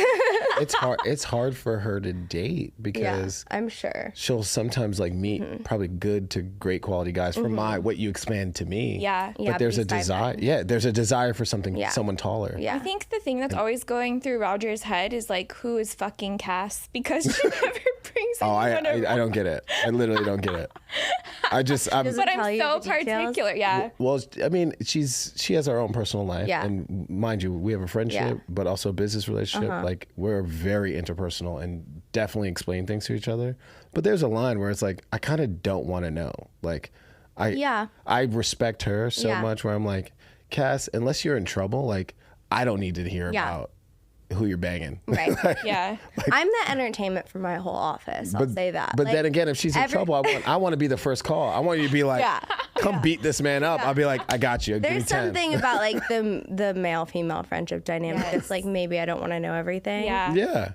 It's hard for her to date Yeah, because I'm sure. she'll sometimes like meet probably good to great quality guys from what you expand to me. Yeah. But Yeah, there's a be 5'9". desire. Yeah, there's a desire for someone taller. Yeah. I think the thing that's always going through Roger's head is like, who is fucking Cass? Because she never brings Oh, anyone around. I don't get it. I literally don't get it. I'm doesn't But tell I'm you so the details? particular. Yeah. well, I mean, she has her own personal life, Yeah. and mind you, we have a friendship, Yeah. but also a business relationship. Like we're very interpersonal and definitely explain things to each other. But there's a line where it's like I kind of don't want to know. Like, I respect her so Yeah. much where I'm like, Cass, unless you're in trouble, like I don't need to hear Yeah. about who you're banging. Right. Yeah. I'm the entertainment for my whole office. I'll say that. But Like, then again, if she's in trouble, I want to be the first call. I want you to be like, Yeah. come beat this man up. I'll be like, I got you. Give me there's 10. something about like the male female friendship dynamic that's like, maybe I don't want to know everything. Yeah. Yeah.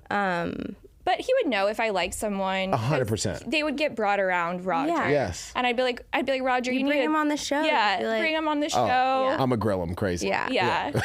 But he would know if I liked someone. 100%. They would get brought around Roger. Yeah. Yes. And I'd be like, Roger, you bring need him on the show. Yeah. Be like- Bring him on the show. I'm a grill. I'm crazy. Yeah. Yeah.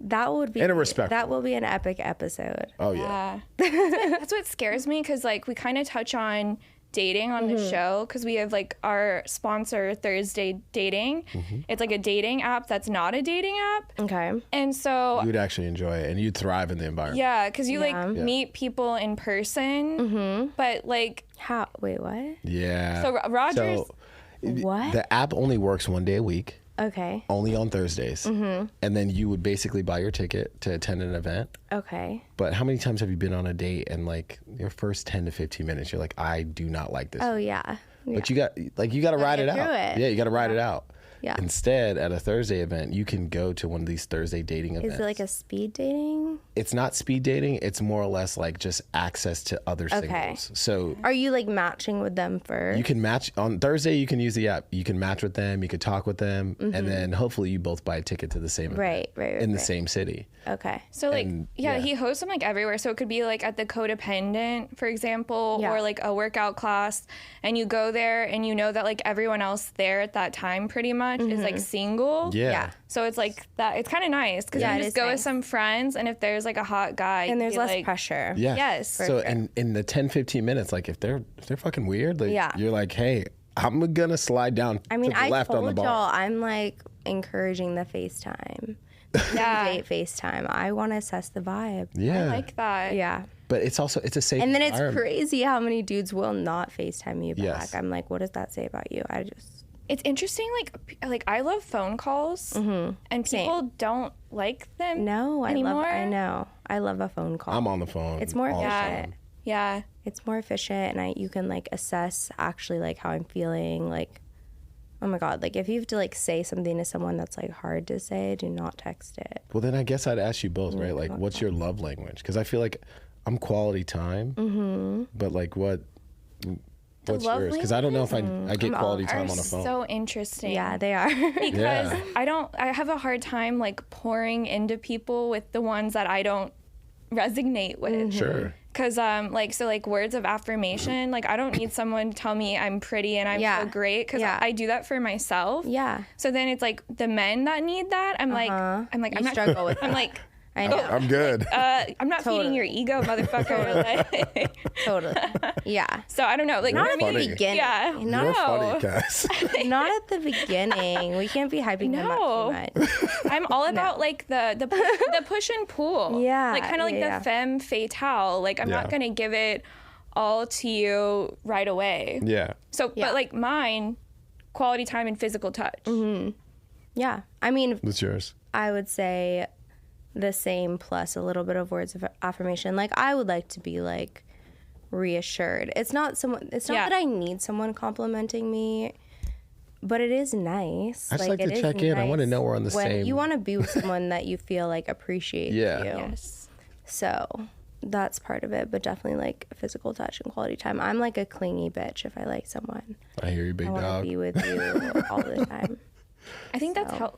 That would be In a respectful that will be an epic episode. Oh yeah. That's what scares me, because like we kind of touch on dating on the show, because we have like our sponsor Thursday Dating. It's like a dating app that's not a dating app. Okay. And so You'd actually enjoy it, and you'd thrive in the environment. yeah, because you like meet people in person, but like How? Wait, what? Yeah. So Rogers. So, What? the app only works one day a week, Okay. only on Thursdays, and then you would basically buy your ticket to attend an event. Okay. But how many times have you been on a date and like your first 10 to 15 minutes, you're like, I do not like this. Oh yeah. But you got to ride it get out. through it. Yeah, you got to ride it out. Yeah. Instead, at a Thursday event, you can go to one of these Thursday dating events. Is it like a speed dating? It's not speed dating. It's more or less like just access to other Okay. singles. So Are you like matching with them first? you can match on Thursday. You can use the app. You can match with them. You can talk with them, and then hopefully you both buy a ticket to the same event Right, in the same city. Okay. So like And, yeah, yeah. he hosts them like everywhere. So it could be like at the Codependent, for example, Yeah. or like a workout class, and you go there and you know that like everyone else there at that time pretty much is like single. Yeah. So it's like that. It's kind of nice because Yeah, you it just is go with nice. some friends, and if there's like a hot guy, And there's you less like, pressure. Yeah. Yes. So For in the 10, 15 minutes, like if they're fucking weird, like Yeah. you're like, hey, I'm gonna slide down I mean, to the I left on the told bar. y'all I'm like encouraging the FaceTime. Yeah. Date FaceTime. I want to assess the vibe. Yeah. I like that. Yeah. But it's also it's a safe And then it's environment. crazy how many dudes will not FaceTime me back. Yes. I'm like, what does that say about you? I just It's interesting. Like I love phone calls, and people don't like them. no, anymore. I know. I love a phone call. I'm on the phone. It's more all the efficient. time. Yeah. It's more efficient, and you can like assess actually like how I'm feeling. Like, oh my god, like if you have to like say something to someone that's like hard to say, do not text it. Well, then I guess I'd ask you both, right? Like, what's your love language? Because I feel like I'm quality time, but like, What's yours? Because I don't know if I get quality time on a are phone. so interesting. Yeah, they are. Because I have a hard time like pouring into people with the ones that I don't resonate with. Sure. Because like words of affirmation, like I don't need someone to tell me I'm pretty and I'm so great, because I do that for myself. Yeah. So then it's like the men that need that, I'm not struggle with I'm like, I know. I'm good. I'm not feeding your ego, motherfucker. Like, Totally. Yeah. so I don't know, like Not at funny. the beginning. Yeah. You're No. funny, Cass. Not at the beginning. We can't be hyping them up too much. I'm all about like the push and pull. Yeah, Like kind of like the femme fatale. Like I'm not gonna give it all to you right away. Yeah. So, but like mine, quality time and physical touch. Yeah. I mean, What's yours? I would say the same plus a little bit of words of affirmation. Like I would like to be like reassured. It's not that I need someone complimenting me, but it is nice. I just like to it is check in. I want to nice know we're on the when same. you want to be with someone that you feel like appreciates you. Yes. So that's part of it, but definitely like physical touch and quality time. I'm like a clingy bitch if I like someone. I hear you, big I want to dog. be with you all the time. I think that's how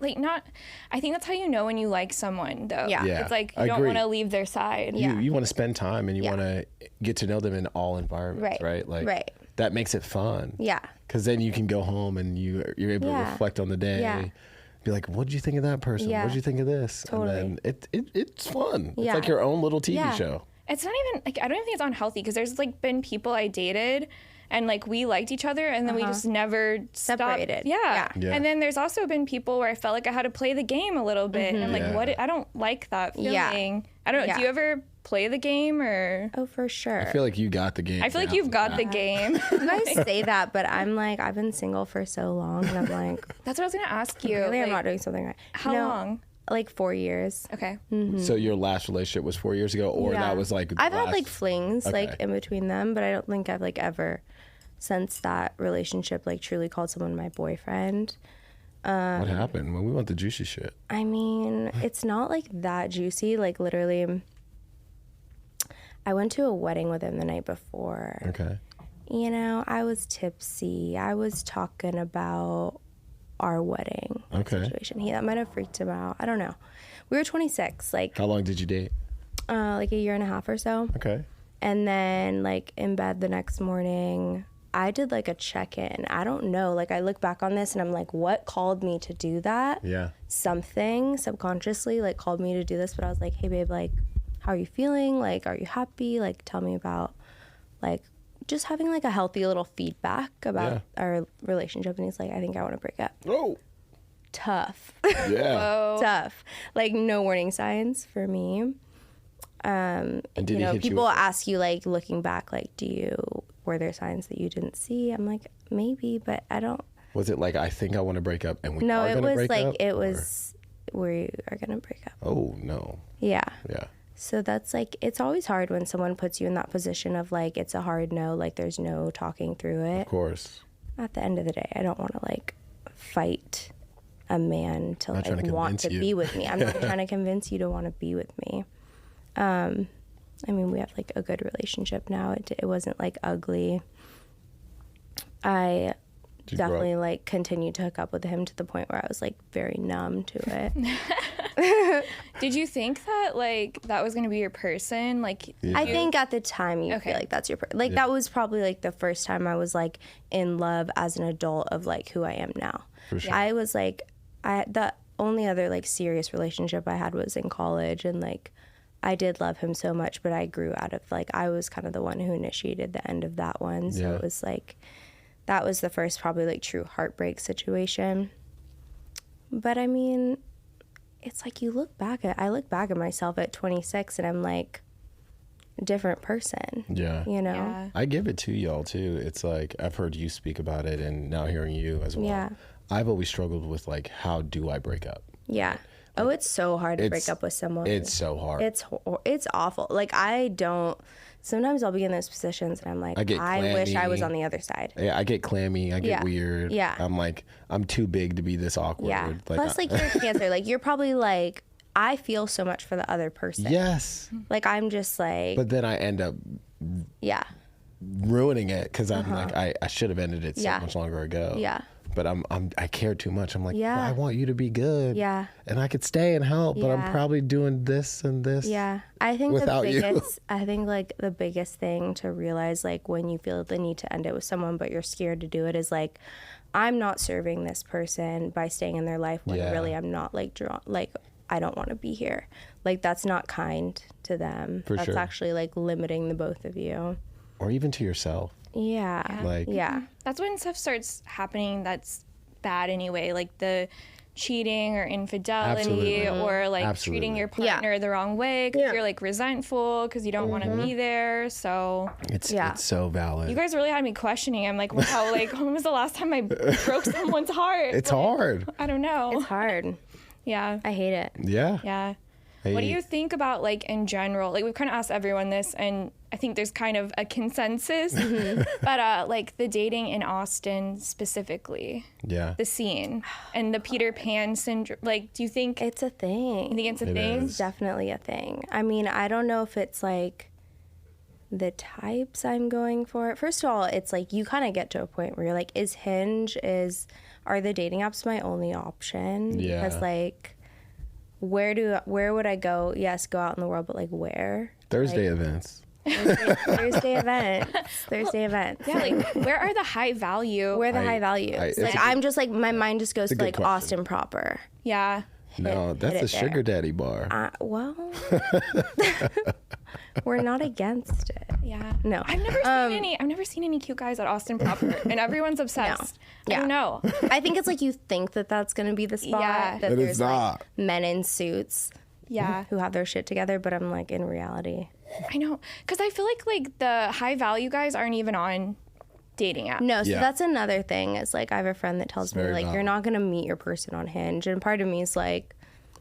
I think that's how you know when you like someone though. Yeah. Yeah, It's like I you don't agree. want to leave their side. You want to spend time and you want to get to know them in all environments, right? Like that makes it fun. Yeah. Because then you can go home and you're able to reflect on the day. Yeah. Be like, what did you think of that person? Yeah. What did you think of this? Totally. And then it's fun. Yeah. It's like your own little TV Yeah. show. It's not even like I don't even think it's unhealthy, because there's like been people I dated and like we liked each other and then we just never Separated. stopped. Yeah. Yeah. And then there's also been people where I felt like I had to play the game a little bit and like I don't like that feeling. Yeah. I don't know. Yeah. Do you ever play the game or? Oh, for sure. I feel like you got the game. I feel like down. you've got the game. You guys say that, but I'm like, I've been single for so long, and I'm like, That's what I was gonna ask you. really, I'm like, not doing something right. how No, long? Like 4 years. Okay. So your last relationship was 4 years ago, or Yeah. that was like the I've had last- like flings like Okay. in between them, but I don't think I've like ever since that relationship like truly called someone my boyfriend. What happened when we want the juicy shit? I mean, it's not like that juicy. Like literally, I went to a wedding with him the night before. Okay. You know, I was tipsy. I was talking about our wedding situation. That might have freaked him out. I don't know. We were 26, like How long did you date? like a year and a half or so. Okay. And then like in bed the next morning, I did like a check-in. I don't know. Like I look back on this and I'm like, what called me to do that? Yeah. Something subconsciously like called me to do this, but I was like, hey babe, like how are you feeling? Like, are you happy? Like, tell me about like just having like a healthy little feedback about our relationship. And he's like, I think I want to break up. Oh. Tough. Yeah. Tough. Like no warning signs for me. And did You he know, hit people you? ask you like looking back, like, were there signs that you didn't see? I'm like, maybe, but I don't. Was it like, I think I want to break up and we No, are it going to was break like, up? it or- was, we are going to break up. Oh, no. Yeah. Yeah. So that's like, it's always hard when someone puts you in that position of like, it's a hard no, like there's no talking through it. Of course. At the end of the day, I don't want to like fight a man to Not trying like to want to convince you. be with me. I'm not trying to convince you to want to be with me. I mean, we have like a good relationship now. It wasn't like ugly. I Did you grow definitely up? like continued to hook up with him to the point where I was like very numb to it. Did you think that like that was gonna be your person? Like I think at the time you Okay. feel like that's your like that was probably like the first time I was like in love as an adult of like who I am now. For sure. I was like the only other like serious relationship I had was in college, and like I did love him so much, but I grew out of like I was kind of the one who initiated the end of that one. So Yeah. it was like that was the first probably like true heartbreak situation. But I mean, it's like I look back at myself at 26 and I'm like a different person. Yeah. You know? Yeah. I give it to y'all too. It's like I've heard you speak about it and now hearing you as well. Yeah. I've always struggled with like, how do I break up? Yeah. Oh, it's so hard to It's- break up with someone. It's so hard. It's awful. Like I don't. Sometimes I'll be in those positions and I'm like, I get I wish I was clammy. on the other side. Yeah, I get clammy. I get Yeah. weird. Yeah. I'm like, I'm too big to be this awkward. Yeah. Like, Plus, like you're Cancer. Like you're probably like, I feel so much for the other person. yes. Like I'm just like, But then I end up yeah. ruining it because I'm like, I should have ended it so much longer ago. Yeah. But I care too much. I'm like, Yeah. well, I want you to be good. Yeah. And I could stay and help, but I'm Yeah. probably doing this and this. Yeah. I think without the biggest thing to realize, like, when you feel the need to end it with someone, but you're scared to do it, is like, I'm not serving this person by staying in their life when really I'm not, like, I don't want to be here. Like, that's not kind to them. For that's sure. actually, like, limiting the both of you. Or even to yourself. Yeah. Like, Yeah. That's when stuff starts happening that's bad anyway, like the cheating or infidelity, Absolutely. or like Absolutely. treating your partner the wrong way because you're like resentful because you don't want to be there. So it's so valid. you guys really had me questioning. I'm like, wow, like when was the last time I broke someone's heart? It's Like, hard. I don't know. It's hard. Yeah. I hate it. Yeah. Yeah. What do you think about, like, in general? Like, we've kind of asked everyone this, and I think there's kind of a consensus. But, like, the dating in Austin specifically. Yeah. The scene. And the Peter Pan syndrome. Like, do you think... It's a thing. You think it's a It thing? is. It's definitely a thing. I mean, I don't know if it's like the types I'm going for. First of all, it's like you kind of get to a point where you're like, are the dating apps my only option? Yeah. Because like, where would I go? Yes, go out in the world, but like where? Thursday events. Thursday events. Yeah, like, where are the high value? Where are the high values? it's Like, a I'm just like, my mind just goes a to good like question. Austin proper. Yeah. No, hit that's it a sugar there. daddy bar. Well, we're not against it. Yeah. No. I've never seen any cute guys at Austin proper, and everyone's obsessed. No. I don't know. I think it's like you think that that's going to be the spot. Yeah. That But there's it's like not. men in suits Yeah. who have their shit together, but I'm like, in reality. I know. Because I feel like the high value guys aren't even on dating apps. No, so Yeah. that's another thing. It's like I have a friend that tells me very like valid. you're not going to meet your person on Hinge, and part of me is like,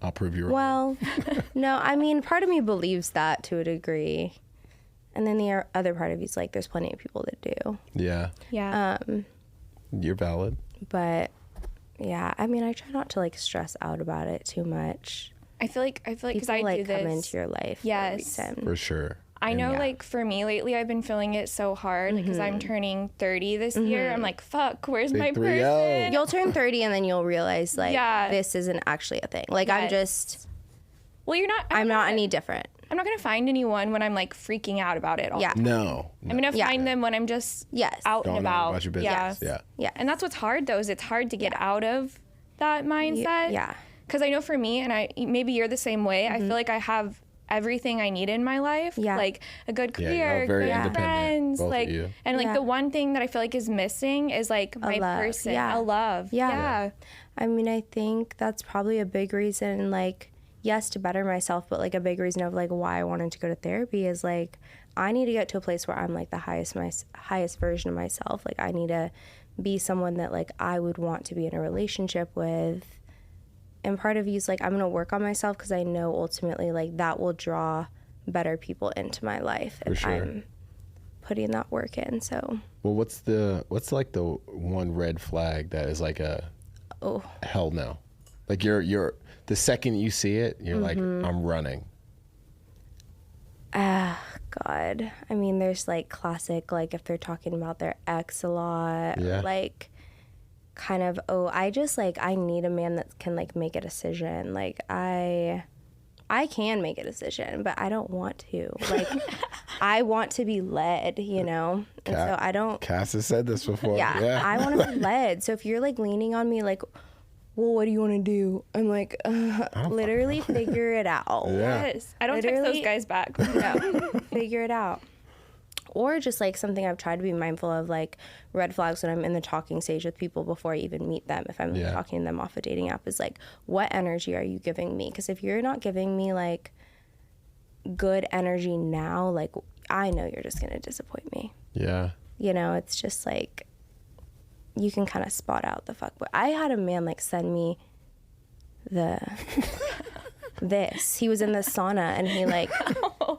I'll prove you wrong. well, no, I mean, part of me believes that to a degree. And then the other part of me's like, there's plenty of people that do. Yeah. Yeah. You're valid. But yeah, I mean, I try not to like stress out about it too much. I feel like because People I like do this. come into your life. Yes. For a reason. For sure. I know, Yeah. like, for me lately, I've been feeling it so hard because I'm turning 30 this year. I'm like, fuck, where's Big my 3-0. person? You'll turn 30 and then you'll realize like Yeah. this isn't actually a thing. Like Yes. Well, I'm not any different. I'm not gonna find anyone when I'm like freaking out about it all. Yeah. No. I'm gonna Yeah. find them when I'm just Yes. out Don't and know about. about your business. Yeah. Yeah. Yeah. And that's what's hard though, is it's hard to get out of that mindset. Yeah. Because I know for me, and maybe you're the same way, I feel like I have everything I need in my life. Yeah. Like a good Yeah, career, you're very good independent, friends. both of Like you. and like Yeah. the one thing that I feel like is missing is like my love. person. Yeah. A love. Yeah. Yeah. I mean, I think that's probably a big reason, like, yes, to better myself, but like a big reason of like why I wanted to go to therapy is like I need to get to a place where I'm like the highest version of myself. Like I need to be someone that like I would want to be in a relationship with. And part of you is like I'm gonna work on myself because I know ultimately like that will draw better people into my life if sure. I'm putting that work in. So Well, what's like the one red flag that is like a hell no? Like you're the second you see it, you're like, I'm running. God, I mean, there's like classic, like if they're talking about their ex a lot, Yeah. or like kind of, I just like, I need a man that can like make a decision. Like I can make a decision, but I don't want to. Like I want to be led, you know? And so I don't, Cass has said this before. yeah, I want to be led. So if you're like leaning on me, like, well, what do you want to do? I'm like, literally figure it out. Yeah. Yes. I don't text Literally- those guys back. No, figure it out. Or just like something I've tried to be mindful of, like red flags when I'm in the talking stage with people before I even meet them. If I'm Yeah. talking to them off a dating app, is like, what energy are you giving me? Because if you're not giving me like good energy now, like I know you're just gonna disappoint me. Yeah. You know, it's just like you can kind of spot out the fuckboy. I had a man like send me this. He was in the sauna and he like,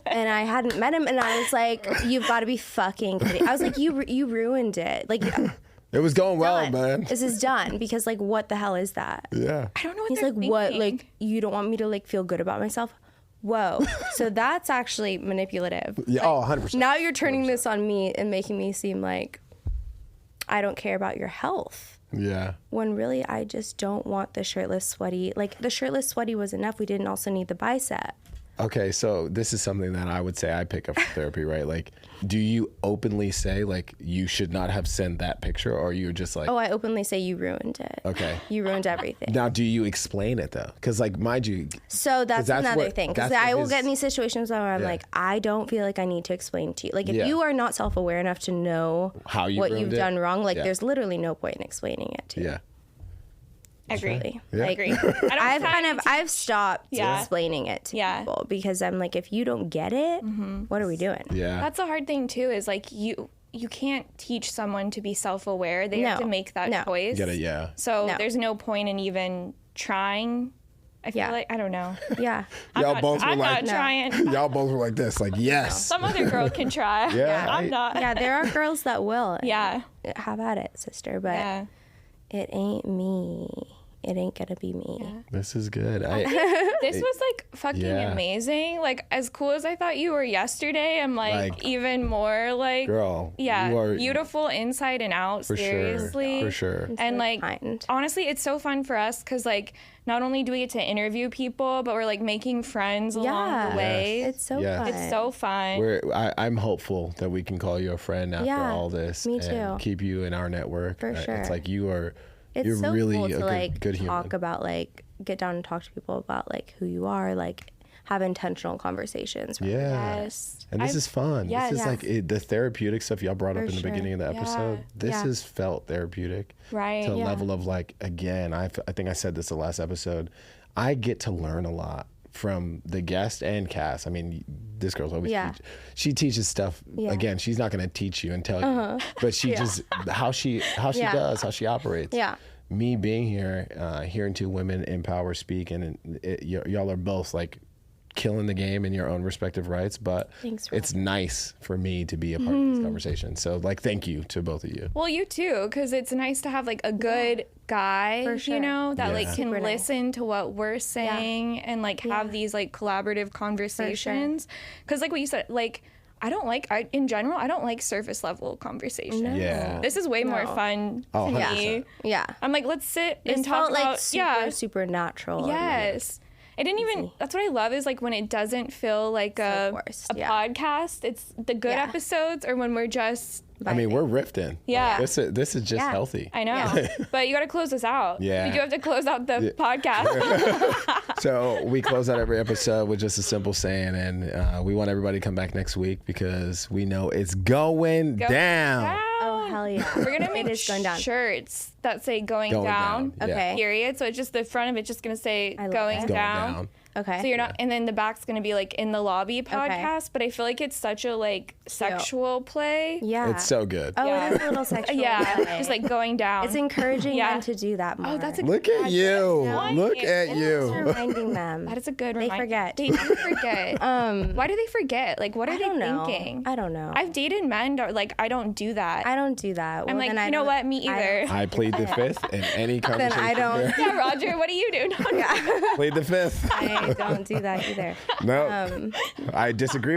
and I hadn't met him, and I was like, you've got to be fucking kidding. I was like, you ruined it. Like, It was going well, done. man. This is done because like, what the hell is that? Yeah. I don't know what He's they're like, what? thinking. Like, you don't want me to like feel good about myself? whoa. So that's actually manipulative. Yeah. Oh, 100%. Now you're turning this on me and making me seem like I don't care about your health. Yeah. When really I just don't want the shirtless sweaty. Like the shirtless sweaty was enough. We didn't also need the bicep. Okay, so this is something that I would say I pick up for therapy, right? Like, do you openly say, like, you should not have sent that picture, or you're just like... Oh, I openly say you ruined it. Okay. You ruined everything. Now, do you explain it, though? Because, like, mind you... So that's another thing. Because I will get in these situations where I'm Yeah. like, I don't feel like I need to explain to you. Like, if Yeah. you are not self-aware enough to know How you what ruined you've it? done wrong, like, Yeah. there's literally no point in explaining it to you. Yeah. Really. Yeah. Like, I don't I've stopped Yeah. explaining it to Yeah. people because I'm like, if you don't get it, what are we doing? Yeah. That's a hard thing too, is like you can't teach someone to be self-aware. They have No. to make that No. choice. Get it? Yeah. So No. there's no point in even trying. I feel Yeah. like, I don't know. Yeah. Y'all both were I'm like... not trying. Y'all both were like this, like, yes. Some other girl can try. Yeah. I'm not. Yeah, there are girls that will. Yeah. Have at it, sister. But Yeah. it ain't me. It ain't gonna be me. This is good. This was like fucking Yeah. amazing. Like as cool as I thought you were yesterday, I'm like even more like Girl, yeah, you are beautiful inside and out. for seriously, sure. For sure. And So like kind. honestly, it's so fun for us because like not only do we get to interview people, but we're like making friends along the way. It's so Yes. fun. It's so fun. I'm hopeful that we can call you a friend after Yeah, all this. me and too. keep you in our network. For sure. It's like you're It's so really cool a to good, like good human. talk about like get down and talk to people about like who you are, like have intentional conversations. Yeah. Yes. And this is fun. yes. This is like the therapeutic stuff y'all brought up in the sure. beginning of the episode. This Yeah. has felt therapeutic. Right. To a Yeah. level of like, again, I think I said this the last episode. I get to learn a lot from the guest and cast. I mean, this girl's always she teaches stuff. Yeah. Again, she's not going to teach you and tell you, but she just how she does, how she operates. Yeah. Me being here, hearing two women empower, speak, and y'all are both like killing the game in your own respective rights, but Thanks, it's nice for me to be a part of this conversation. So like, thank you to both of you. Well, you too, because it's nice to have like a good guy, For sure. you know, that like Yeah. can Super nice. listen to what we're saying and like have these like collaborative conversations. Because like what you said, like in general, I don't like surface level conversations. Yeah. This is way more fun to 100%. me. Yeah. I'm like, let's sit and It talk felt about like super supernatural. and, like, Yes. It didn't even, that's what I love is like when it doesn't feel like a forced, podcast. It's the good Yeah. episodes or when we're just, I mean, we're riffing. Yeah. This is just Yeah. healthy. I know, but you got to close this out. Yeah. We do have to close out the podcast. So we close out every episode with just a simple saying, and we want everybody to come back next week because we know it's going down. Oh hell yeah. We're going to make It is going down. shirts that say going down. Yeah. Okay. Period. So it's just the front of it's just going to say love going it. Going down. down. Okay. So you're not, and then the back's gonna be like in the lobby podcast. But I feel like it's such a like sexual play. Yeah. It's so good. Oh, Yeah. it is a little sexual. Yeah, play. just like going down. it's encouraging Yeah. them to do that more. Oh, that's a Look at you. Yeah. Look at It's you. reminding them. that is a good. They forget. They do forget. Why do they forget? Like, what are I they don't know. thinking? I don't know. I've dated men that are like, I don't do that. I don't do that. I'm like, then I you know don't- what? Me either. I plead the fifth in any conversation. I don't- there. Yeah, Roger, what do you do? No, Plead the fifth. I don't do that either. No, I disagree.